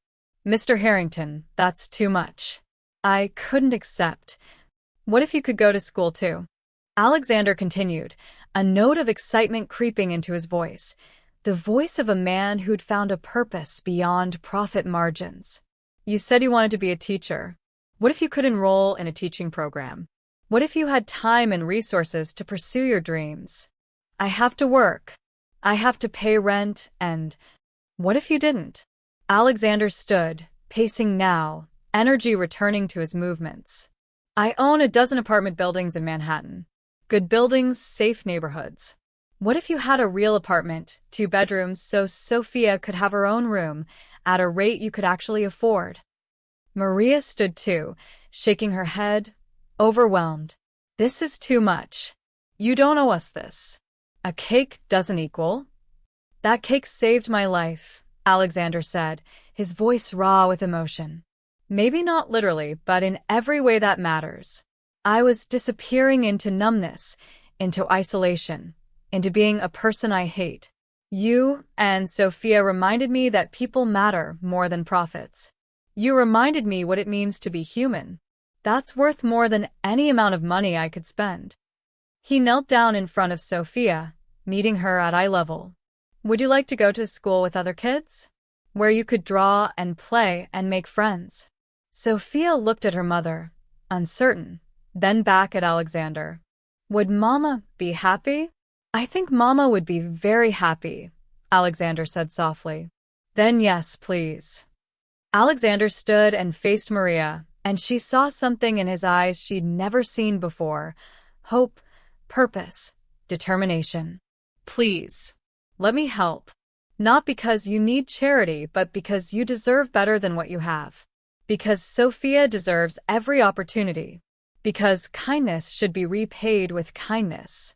"Mr. Harrington, that's too much. I couldn't accept. What if you could go to school too?" Alexander continued, a note of excitement creeping into his voice, the voice of a man who'd found a purpose beyond profit margins. "You said you wanted to be a teacher. What if you could enroll in a teaching program? What if you had time and resources to pursue your dreams? I have to work. I have to pay rent, and what if you didn't?" Alexander stood, pacing now, energy returning to his movements. "I own a dozen apartment buildings in Manhattan. Good buildings, safe neighborhoods. What if you had a real apartment, 2 bedrooms, so Sophia could have her own room, at a rate you could actually afford?" Maria stood too, shaking her head, overwhelmed. "This is too much. You don't owe us this. A cake doesn't equal." "That cake saved my life," Alexander said, his voice raw with emotion. "Maybe not literally, but in every way that matters. I was disappearing into numbness, into isolation, into being a person I hate. You and Sophia reminded me that people matter more than profits. You reminded me what it means to be human. That's worth more than any amount of money I could spend." He knelt down in front of Sophia, meeting her at eye level. "Would you like to go to school with other kids? Where you could draw and play and make friends?" Sophia looked at her mother, uncertain, then back at Alexander. "Would Mama be happy?" "I think Mama would be very happy," Alexander said softly. "Then yes, please." Alexander stood and faced Maria, and she saw something in his eyes she'd never seen before. Hope, purpose, determination. "Please, let me help. Not because you need charity, but because you deserve better than what you have. Because Sophia deserves every opportunity. Because kindness should be repaid with kindness."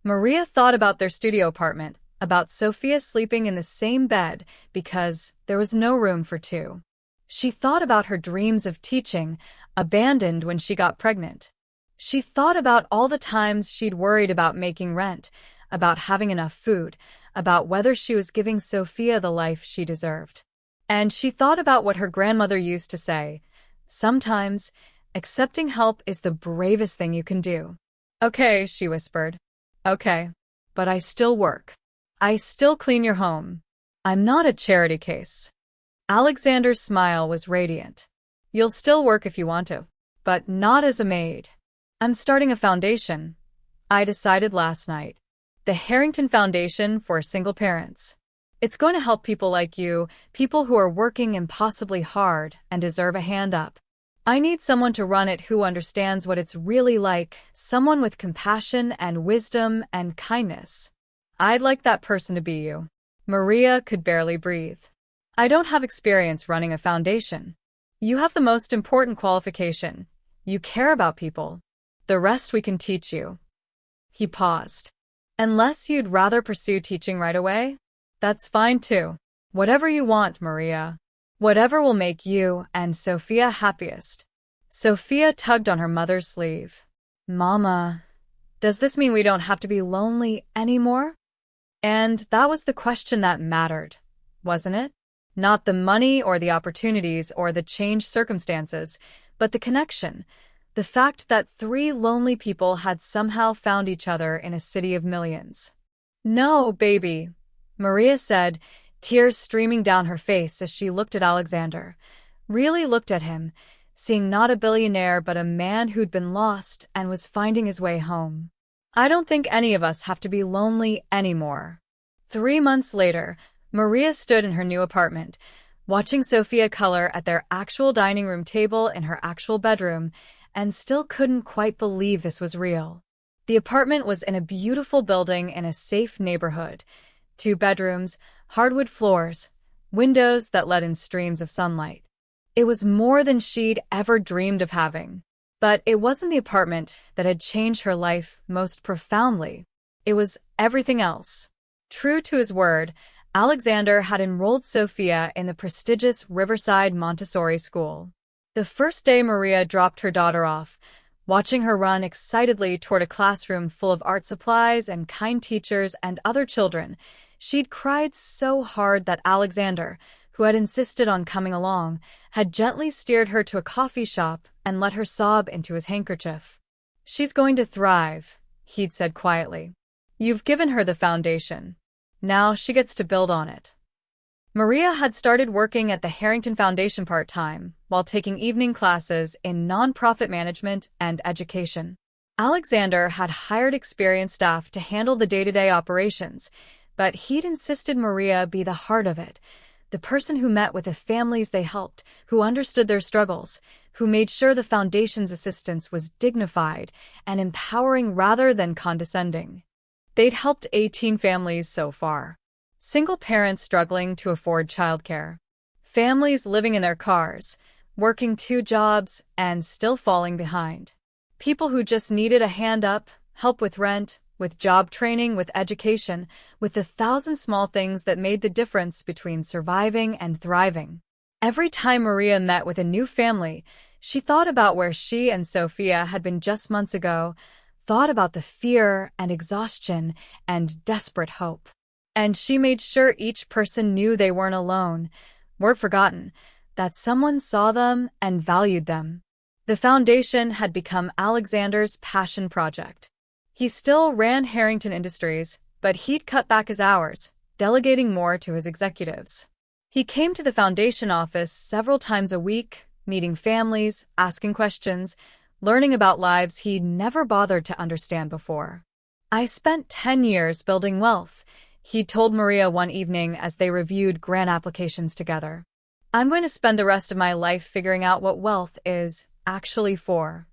Maria thought about their studio apartment, about Sophia sleeping in the same bed because there was no room for 2. She thought about her dreams of teaching, abandoned when she got pregnant. She thought about all the times she'd worried about making rent, about having enough food, about whether she was giving Sophia the life she deserved. And she thought about what her grandmother used to say, "Sometimes, accepting help is the bravest thing you can do." "Okay," she whispered. "Okay. But I still work. I still clean your home. I'm not a charity case." Alexander's smile was radiant. "You'll still work if you want to, but not as a maid. I'm starting a foundation. I decided last night. The Harrington Foundation for Single Parents. It's going to help people like you, people who are working impossibly hard and deserve a hand up. I need someone to run it who understands what it's really like, someone with compassion and wisdom and kindness. I'd like that person to be you." Maria could barely breathe. "I don't have experience running a foundation. You have the most important qualification. You care about people. The rest we can teach you." He paused. "Unless you'd rather pursue teaching right away? That's fine too. Whatever you want, Maria." Whatever will make you and Sophia happiest. Sophia tugged on her mother's sleeve. Mama, does this mean we don't have to be lonely anymore? And that was the question that mattered, wasn't it? Not the money or the opportunities or the changed circumstances, but the connection. The fact that three lonely people had somehow found each other in a city of millions. No, baby, Maria said, tears streaming down her face as she looked at Alexander. Really looked at him, seeing not a billionaire but a man who'd been lost and was finding his way home. I don't think any of us have to be lonely anymore. 3 months later, Maria stood in her new apartment, watching Sophia color at their actual dining room table in her actual bedroom, and still couldn't quite believe this was real. The apartment was in a beautiful building in a safe neighborhood. 2 bedrooms, hardwood floors, windows that let in streams of sunlight. It was more than she'd ever dreamed of having. But it wasn't the apartment that had changed her life most profoundly. It was everything else. True to his word, Alexander had enrolled Sophia in the prestigious Riverside Montessori school. The first day Maria dropped her daughter off, watching her run excitedly toward a classroom full of art supplies and kind teachers and other children, she'd cried so hard that Alexander, who had insisted on coming along, had gently steered her to a coffee shop and let her sob into his handkerchief. She's going to thrive, he'd said quietly. You've given her the foundation. Now she gets to build on it. Maria had started working at the Harrington Foundation part-time, while taking evening classes in nonprofit management and education. Alexander had hired experienced staff to handle the day-to-day operations, but he'd insisted Maria be the heart of it, the person who met with the families they helped, who understood their struggles, who made sure the Foundation's assistance was dignified and empowering rather than condescending. They'd helped 18 families so far. Single parents struggling to afford childcare. Families living in their cars, working 2 jobs, and still falling behind. People who just needed a hand up, help with rent, with job training, with education, with the 1,000 small things that made the difference between surviving and thriving. Every time Maria met with a new family, she thought about where she and Sophia had been just months ago, thought about the fear and exhaustion and desperate hope. And she made sure each person knew they weren't alone, weren't forgotten, that someone saw them and valued them. The foundation had become Alexander's passion project. He still ran Harrington Industries, but he'd cut back his hours, delegating more to his executives. He came to the foundation office several times a week, meeting families, asking questions, learning about lives he'd never bothered to understand before. I spent 10 years building wealth, he told Maria one evening as they reviewed grant applications together. I'm going to spend the rest of my life figuring out what wealth is actually for.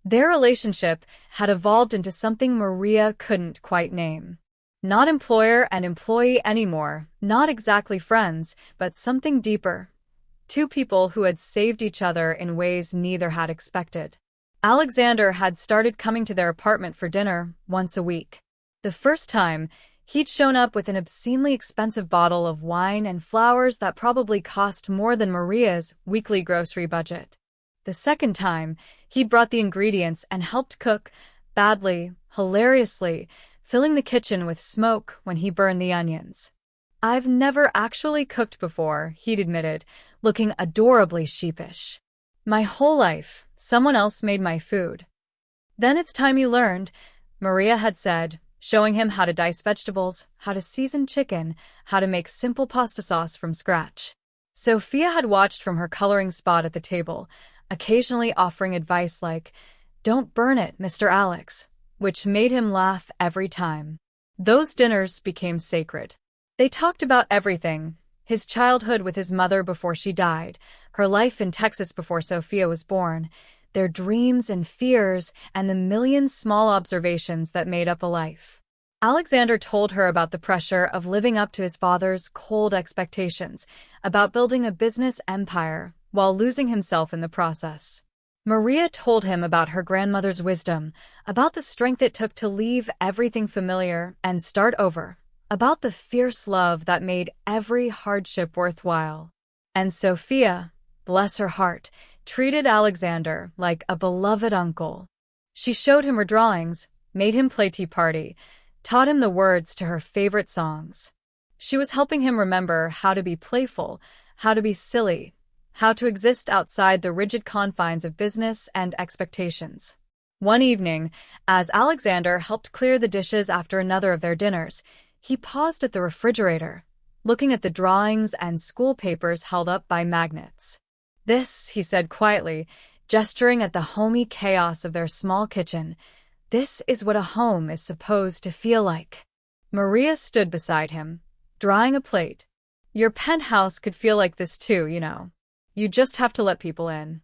Their relationship had evolved into something Maria couldn't quite name. Not employer and employee anymore, not exactly friends, but something deeper. 2 people who had saved each other in ways neither had expected. Alexander had started coming to their apartment for dinner once a week. The first time, he'd shown up with an obscenely expensive bottle of wine and flowers that probably cost more than Maria's weekly grocery budget. The second time, he'd brought the ingredients and helped cook, badly, hilariously, filling the kitchen with smoke when he burned the onions. I've never actually cooked before, he'd admitted, looking adorably sheepish. My whole life, someone else made my food. Then it's time you learned, Maria had said, showing him how to dice vegetables, how to season chicken, how to make simple pasta sauce from scratch. Sophia had watched from her coloring spot at the table, occasionally offering advice like, "Don't burn it, Mr. Alex," which made him laugh every time. Those dinners became sacred. They talked about everything: his childhood with his mother before she died, her life in Texas before Sophia was born, their dreams and fears, and the million small observations that made up a life. Alexander told her about the pressure of living up to his father's cold expectations, about building a business empire while losing himself in the process. Maria told him about her grandmother's wisdom, about the strength it took to leave everything familiar and start over, about the fierce love that made every hardship worthwhile. And Sophia, bless her heart, treated Alexander like a beloved uncle. She showed him her drawings, made him play tea party, taught him the words to her favorite songs. She was helping him remember how to be playful, how to be silly, how to exist outside the rigid confines of business and expectations. One evening, as Alexander helped clear the dishes after another of their dinners, he paused at the refrigerator, looking at the drawings and school papers held up by magnets. "This," he said quietly, gesturing at the homey chaos of their small kitchen, "this is what a home is supposed to feel like." Maria stood beside him, drying a plate. "Your penthouse could feel like this too, you know. You just have to let people in."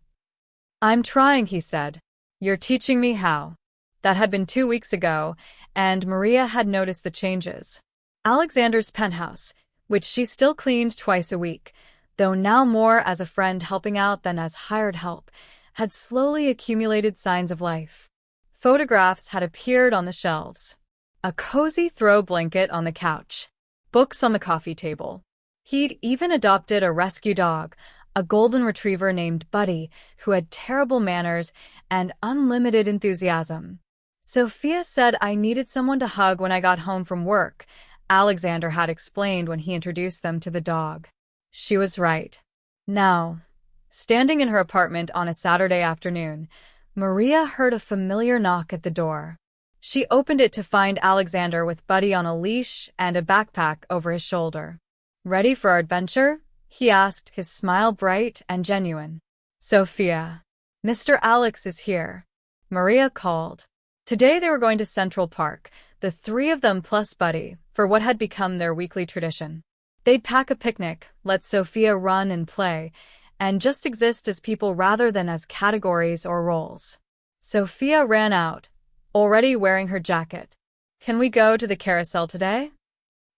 "I'm trying," he said. "You're teaching me how." That had been 2 weeks ago, and Maria had noticed the changes. Alexander's penthouse, which she still cleaned twice a week, though now more as a friend helping out than as hired help, had slowly accumulated signs of life. Photographs had appeared on the shelves. A cozy throw blanket on the couch. Books on the coffee table. He'd even adopted a rescue dog, a golden retriever named Buddy, who had terrible manners and unlimited enthusiasm. "Sophia said I needed someone to hug when I got home from work," Alexander had explained when he introduced them to the dog. She was right. Now, standing in her apartment on a Saturday afternoon, Maria heard a familiar knock at the door. She opened it to find Alexander with Buddy on a leash and a backpack over his shoulder. "Ready for our adventure?" he asked, his smile bright and genuine. "Sophia, Mr. Alex is here," Maria called. Today they were going to Central Park, the three of them plus Buddy, for what had become their weekly tradition. They'd pack a picnic, let Sophia run and play, and just exist as people rather than as categories or roles. Sophia ran out, already wearing her jacket. "Can we go to the carousel today?"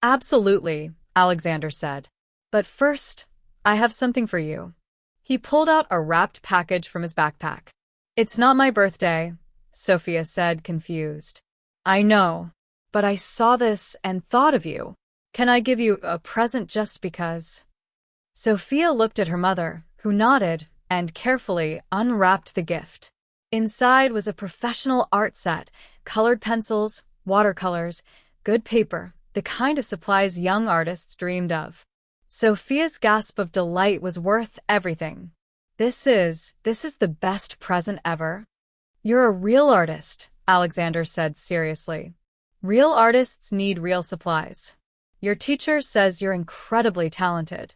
"Absolutely," Alexander said. "But first, I have something for you." He pulled out a wrapped package from his backpack. "It's not my birthday," Sophia said, confused. "I know, but I saw this and thought of you. Can I give you a present just because?" Sophia looked at her mother, who nodded and carefully unwrapped the gift. Inside was a professional art set, colored pencils, watercolors, good paper, the kind of supplies young artists dreamed of. Sophia's gasp of delight was worth everything. This is the best present ever." "You're a real artist," Alexander said seriously. "Real artists need real supplies. Your teacher says you're incredibly talented."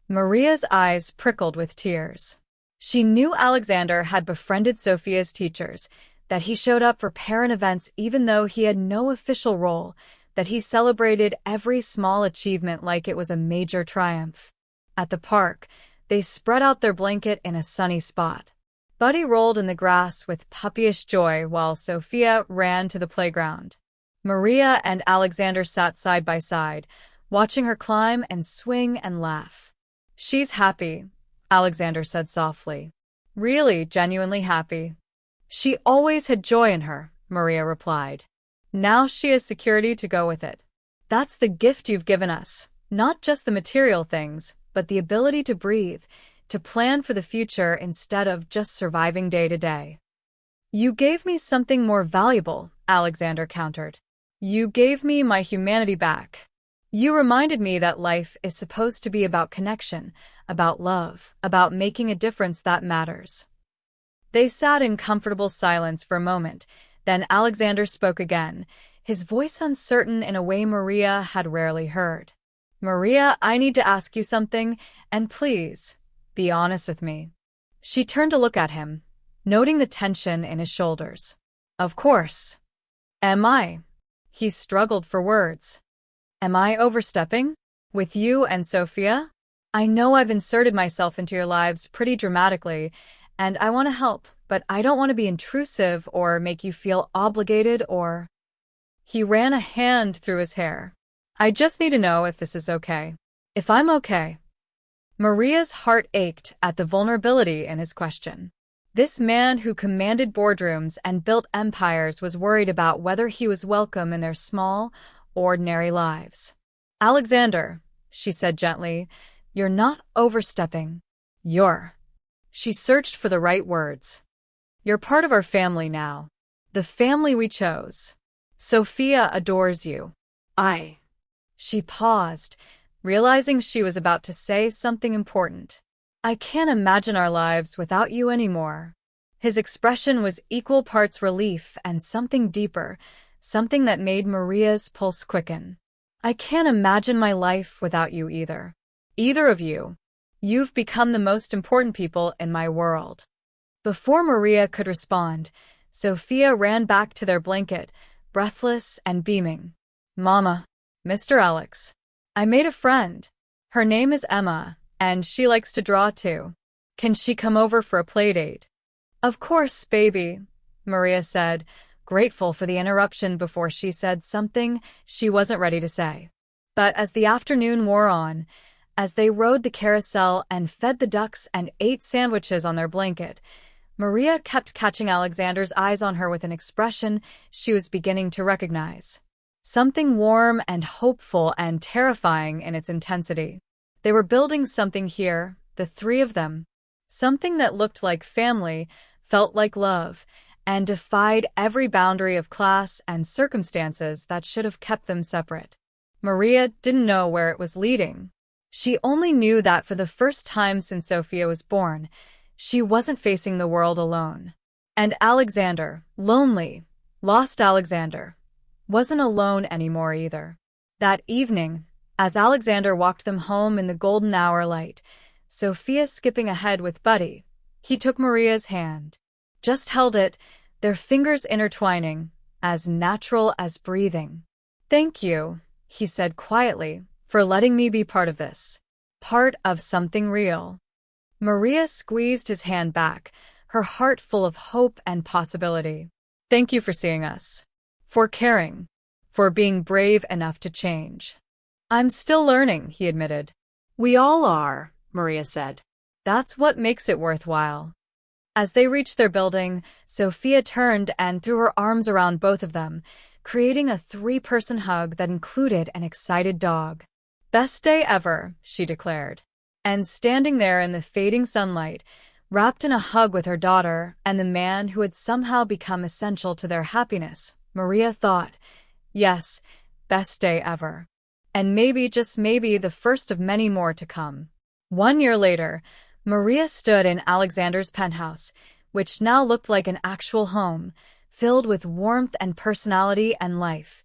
Maria's eyes prickled with tears. She knew Alexander had befriended Sophia's teachers, that he showed up for parent events even though he had no official role, that he celebrated every small achievement like it was a major triumph. At the park, they spread out their blanket in a sunny spot. Buddy rolled in the grass with puppyish joy while Sophia ran to the playground. Maria and Alexander sat side by side, watching her climb and swing and laugh. "She's happy," Alexander said softly. "Really, genuinely happy." "She always had joy in her," Maria replied. "Now she has security to go with it. That's the gift you've given us, not just the material things, but the ability to breathe, to plan for the future instead of just surviving day to day." "You gave me something more valuable," Alexander countered. "You gave me my humanity back. You reminded me that life is supposed to be about connection, about love, about making a difference that matters." They sat in comfortable silence for a moment, then Alexander spoke again, his voice uncertain in a way Maria had rarely heard. "Maria, I need to ask you something, and please, be honest with me." She turned to look at him, noting the tension in his shoulders. "Of course." "Am I?" He struggled for words. "Am I overstepping? With you and Sophia? I know I've inserted myself into your lives pretty dramatically, and I want to help, but I don't want to be intrusive or make you feel obligated or—" He ran a hand through his hair. "I just need to know if this is okay. If I'm okay." Maria's heart ached at the vulnerability in his question. This man who commanded boardrooms and built empires was worried about whether he was welcome in their small, ordinary lives. "Alexander," she said gently, You're not overstepping. You're. She searched for the right words. You're part of our family now. The family we chose. Sophia adores you. She paused, realizing she was about to say something important. I can't imagine our lives without you anymore. His expression was equal parts relief and something deeper, something that made Maria's pulse quicken. I can't imagine my life without you either. Either of you. You've become the most important people in my world. Before Maria could respond, Sophia ran back to their blanket, breathless and beaming. Mama, Mr. Alex, I made a friend. Her name is Emma, and she likes to draw too. Can she come over for a playdate? Of course, baby, Maria said, grateful for the interruption before she said something she wasn't ready to say. But as the afternoon wore on, as they rode the carousel and fed the ducks and ate sandwiches on their blanket, Maria kept catching Alexander's eyes on her with an expression she was beginning to recognize. Something warm and hopeful and terrifying in its intensity. They were building something here, the three of them. Something that looked like family, felt like love, and defied every boundary of class and circumstances that should have kept them separate. Maria didn't know where it was leading. She only knew that for the first time since Sophia was born, she wasn't facing the world alone. And Alexander, lonely, lost Alexander, wasn't alone anymore either. That evening, as Alexander walked them home in the golden hour light, Sophia skipping ahead with Buddy, he took Maria's hand. Just held it, their fingers intertwining, as natural as breathing. Thank you, he said quietly, for letting me be part of this. Part of something real. Maria squeezed his hand back, her heart full of hope and possibility. Thank you for seeing us. For caring. For being brave enough to change. I'm still learning, he admitted. We all are, Maria said. That's what makes it worthwhile. As they reached their building, Sophia turned and threw her arms around both of them, creating a three-person hug that included an excited dog. Best day ever, she declared. And standing there in the fading sunlight, wrapped in a hug with her daughter and the man who had somehow become essential to their happiness, Maria thought, yes, best day ever. And maybe, just maybe, the first of many more to come. 1 year later, Maria stood in Alexander's penthouse, which now looked like an actual home, filled with warmth and personality and life,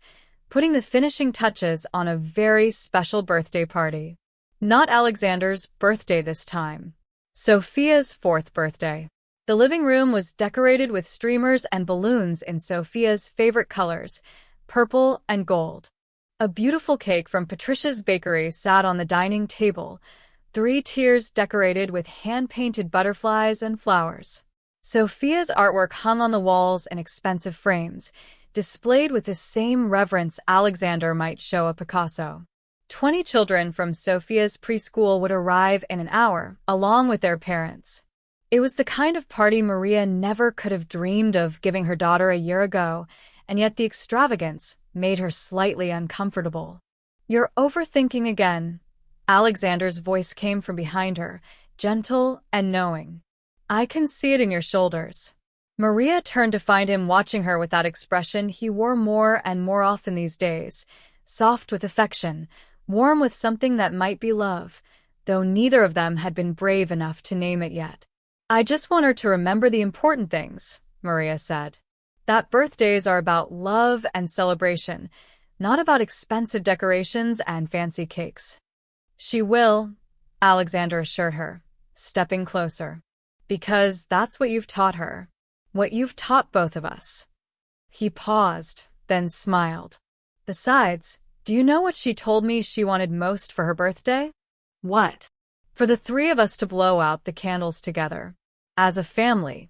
putting the finishing touches on a very special birthday party. Not Alexander's birthday this time. Sophia's 4th birthday. The living room was decorated with streamers and balloons in Sophia's favorite colors, purple and gold. A beautiful cake from Patricia's bakery sat on the dining table, 3 tiers decorated with hand-painted butterflies and flowers. Sophia's artwork hung on the walls in expensive frames, displayed with the same reverence Alexander might show a Picasso. 20 children from Sophia's preschool would arrive in an hour, along with their parents. It was the kind of party Maria never could have dreamed of giving her daughter a year ago, and yet the extravagance made her slightly uncomfortable. You're overthinking again. Alexander's voice came from behind her, gentle and knowing. I can see it in your shoulders. Maria turned to find him watching her with that expression he wore more and more often these days, soft with affection, warm with something that might be love, though neither of them had been brave enough to name it yet. I just want her to remember the important things, Maria said. That birthdays are about love and celebration, not about expensive decorations and fancy cakes. She will, Alexander assured her, stepping closer. Because that's what you've taught her. What you've taught both of us. He paused, then smiled. Besides, do you know what she told me she wanted most for her birthday? What? For the 3 of us to blow out the candles together. As a family.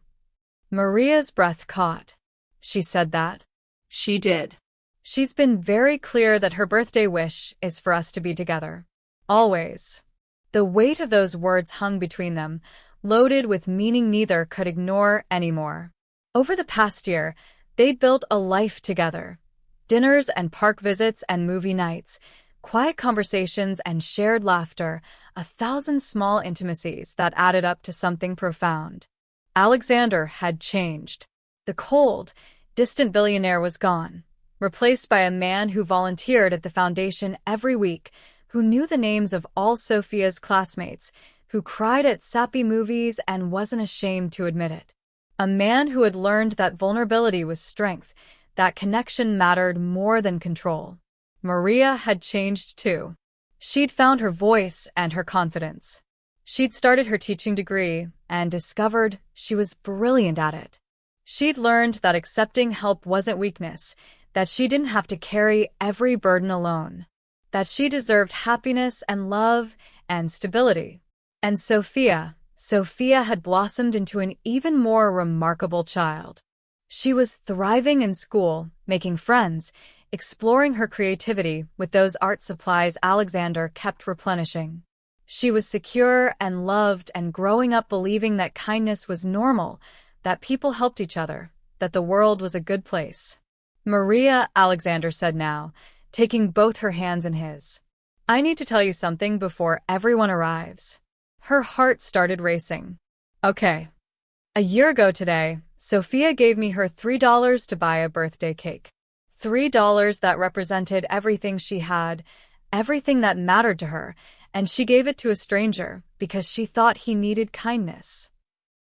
Maria's breath caught. She said that? She did. She's been very clear that her birthday wish is for us to be together. Always. The weight of those words hung between them, loaded with meaning neither could ignore anymore. Over the past year, they'd built a life together. Dinners and park visits and movie nights, Quiet conversations and shared laughter, 1,000 small intimacies that added up to something profound. Alexander had changed. The cold, distant billionaire was gone, replaced by a man who volunteered at the foundation every week, who knew the names of all Sophia's classmates, who cried at sappy movies and wasn't ashamed to admit it. A man who had learned that vulnerability was strength, that connection mattered more than control. Maria had changed too. She'd found her voice and her confidence. She'd started her teaching degree and discovered she was brilliant at it. She'd learned that accepting help wasn't weakness, that she didn't have to carry every burden alone, that she deserved happiness and love and stability. And Sophia had blossomed into an even more remarkable child. She was thriving in school, making friends, exploring her creativity with those art supplies Alexander kept replenishing. She was secure and loved and growing up believing that kindness was normal, that people helped each other, that the world was a good place. Maria, Alexander said now, taking both her hands in his. I need to tell you something before everyone arrives. Her heart started racing. Okay. A year ago today, Sophia gave me her $3 to buy a birthday cake. $3 that represented everything she had, everything that mattered to her, and she gave it to a stranger because she thought he needed kindness.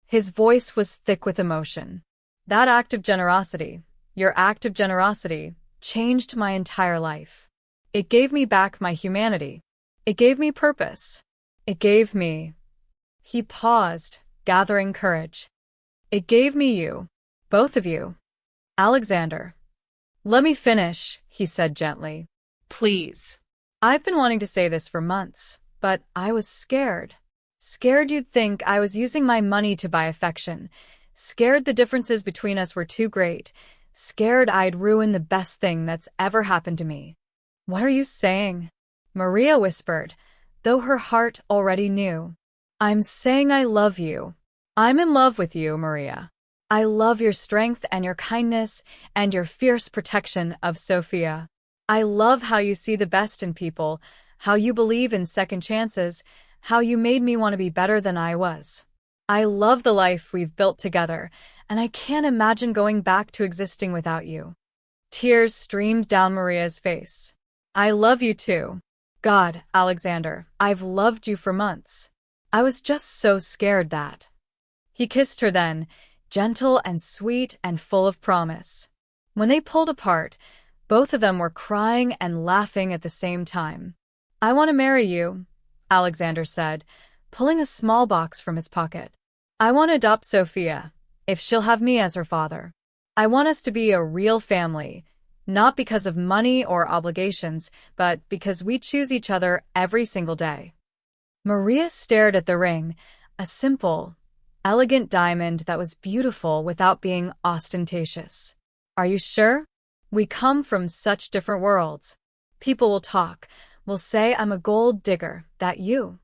His voice was thick with emotion. That act of generosity, your act of generosity, changed my entire life. It gave me back my humanity. It gave me purpose. It gave me... He paused, gathering courage. It gave me you. Both of you. Alexander. Let me finish, he said gently. Please. I've been wanting to say this for months, but I was scared. Scared you'd think I was using my money to buy affection. Scared the differences between us were too great. Scared I'd ruin the best thing that's ever happened to me. What are you saying? Maria whispered, though her heart already knew. I'm saying I love you. I'm in love with you, Maria. I love your strength and your kindness and your fierce protection of Sophia. I love how you see the best in people, how you believe in second chances, how you made me want to be better than I was. I love the life we've built together, and I can't imagine going back to existing without you. Tears streamed down Maria's face. I love you too. God, Alexander, I've loved you for months. I was just so scared that. He kissed her then, gentle and sweet and full of promise. When they pulled apart, both of them were crying and laughing at the same time. I want to marry you, Alexander said, pulling a small box from his pocket. I want to adopt Sophia, if she'll have me as her father. I want us to be a real family, not because of money or obligations, but because we choose each other every single day. Maria stared at the ring, a simple, elegant diamond that was beautiful without being ostentatious. Are you sure? We come from such different worlds. People will talk, will say I'm a gold digger, that you.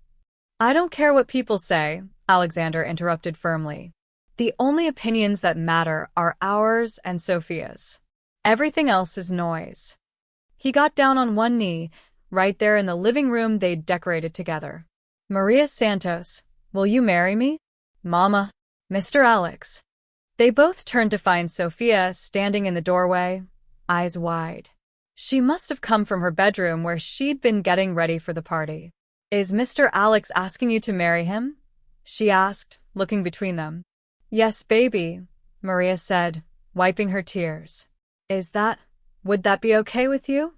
I don't care what people say, Alexander interrupted firmly. The only opinions that matter are ours and Sophia's. Everything else is noise. He got down on one knee, right there in the living room they'd decorated together. Maria Santos, will you marry me? Mama, Mr. Alex. They both turned to find Sophia standing in the doorway, eyes wide. She must have come from her bedroom where she'd been getting ready for the party. Is Mr. Alex asking you to marry him? She asked, looking between them. Yes, baby, Maria said, wiping her tears. Would that be okay with you?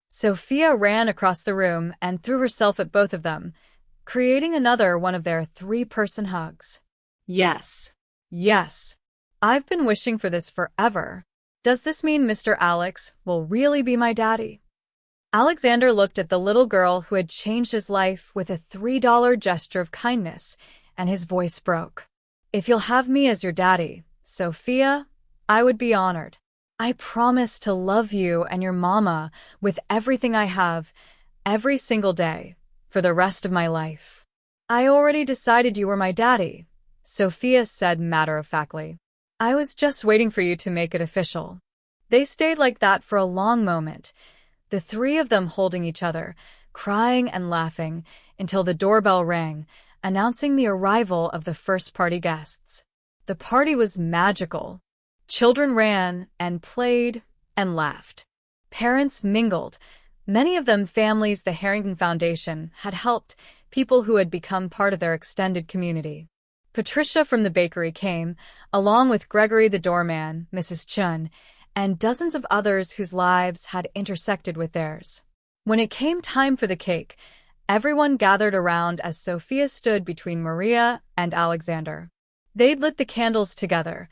Sophia ran across the room and threw herself at both of them, creating another one of their three-person hugs. Yes. Yes. I've been wishing for this forever. Does this mean Mr. Alex will really be my daddy? Alexander looked at the little girl who had changed his life with a $3 gesture of kindness, and his voice broke. If you'll have me as your daddy, Sophia, I would be honored. I promise to love you and your mama with everything I have, every single day, for the rest of my life. I already decided you were my daddy, Sophia said matter-of-factly. I was just waiting for you to make it official. They stayed like that for a long moment, the three of them holding each other, crying and laughing, until the doorbell rang, announcing the arrival of the first party guests. The party was magical. Children ran and played and laughed. Parents mingled, many of them families the Harrington Foundation had helped, people who had become part of their extended community. Patricia from the bakery came, along with Gregory the doorman, Mrs. Chun, and dozens of others whose lives had intersected with theirs. When it came time for the cake, everyone gathered around as Sophia stood between Maria and Alexander. They'd lit the candles together,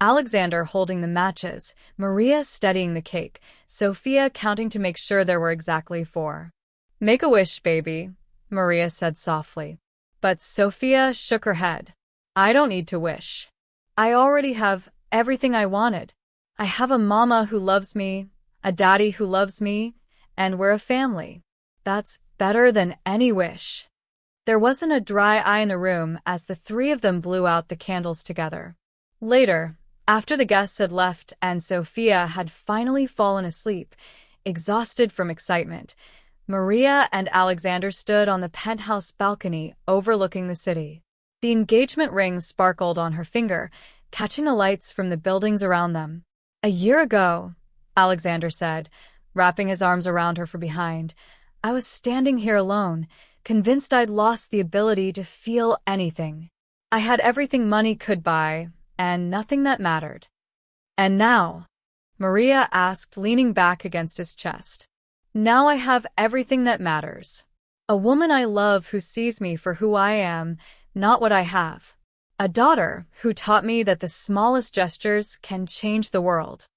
Alexander holding the matches, Maria steadying the cake, Sophia counting to make sure there were exactly 4. "Make a wish, baby," Maria said softly. But Sophia shook her head. "I don't need to wish. I already have everything I wanted. I have a mama who loves me, a daddy who loves me, and we're a family. That's better than any wish." There wasn't a dry eye in the room as the three of them blew out the candles together. Later, after the guests had left and Sophia had finally fallen asleep, exhausted from excitement, Maria and Alexander stood on the penthouse balcony overlooking the city. The engagement ring sparkled on her finger, catching the lights from the buildings around them. "A year ago," Alexander said, wrapping his arms around her from behind, "I was standing here alone, convinced I'd lost the ability to feel anything. I had everything money could buy, and nothing that mattered. And now," Maria asked, leaning back against his chest, "now I have everything that matters. A woman I love who sees me for who I am, not what I have. A daughter who taught me that the smallest gestures can change the world.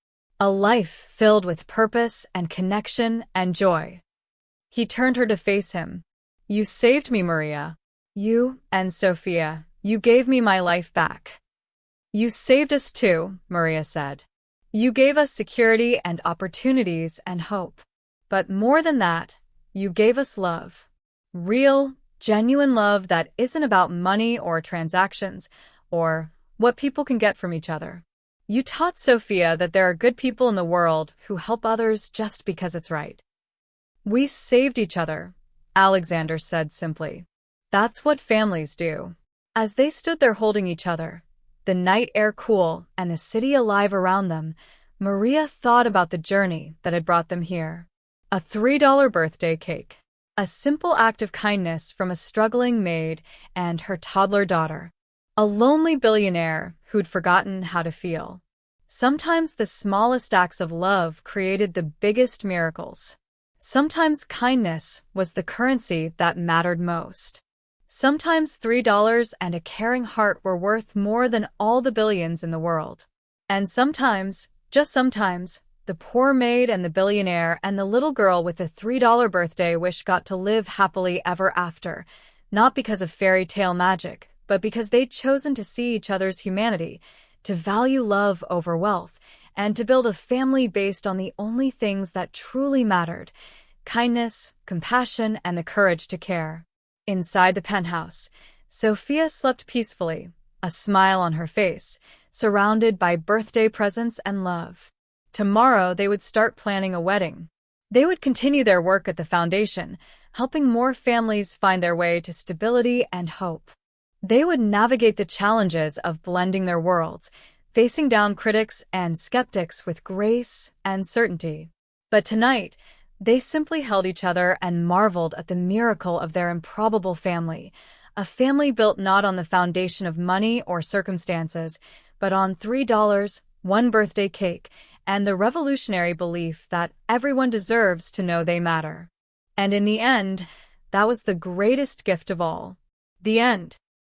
A life filled with purpose and connection and joy." He turned her to face him. "You saved me, Maria. You and Sophia, you gave me my life back." "You saved us too," Maria said. "You gave us security and opportunities and hope. But more than that, you gave us love. Real, genuine love that isn't about money or transactions or what people can get from each other. You taught Sophia that there are good people in the world who help others just because it's right." "We saved each other," Alexander said simply. "That's what families do." As they stood there holding each other, the night air cool and the city alive around them, Maria thought about the journey that had brought them here. A $3 birthday cake. A simple act of kindness from a struggling maid and her toddler daughter. A lonely billionaire who'd forgotten how to feel. Sometimes the smallest acts of love created the biggest miracles. Sometimes kindness was the currency that mattered most. Sometimes $3 and a caring heart were worth more than all the billions in the world. And sometimes, just sometimes, the poor maid and the billionaire and the little girl with the $3 birthday wish got to live happily ever after, not because of fairy tale magic, but because they'd chosen to see each other's humanity, to value love over wealth, and to build a family based on the only things that truly mattered: kindness, compassion, and the courage to care. Inside the penthouse, Sophia slept peacefully, a smile on her face, surrounded by birthday presents and love. Tomorrow they would start planning a wedding. They would continue their work at the foundation, helping more families find their way to stability and hope. They would navigate the challenges of blending their worlds, facing down critics and skeptics with grace and certainty. But tonight, they simply held each other and marveled at the miracle of their improbable family, a family built not on the foundation of money or circumstances, but on $3, one birthday cake, and the revolutionary belief that everyone deserves to know they matter. And in the end, that was the greatest gift of all. The end.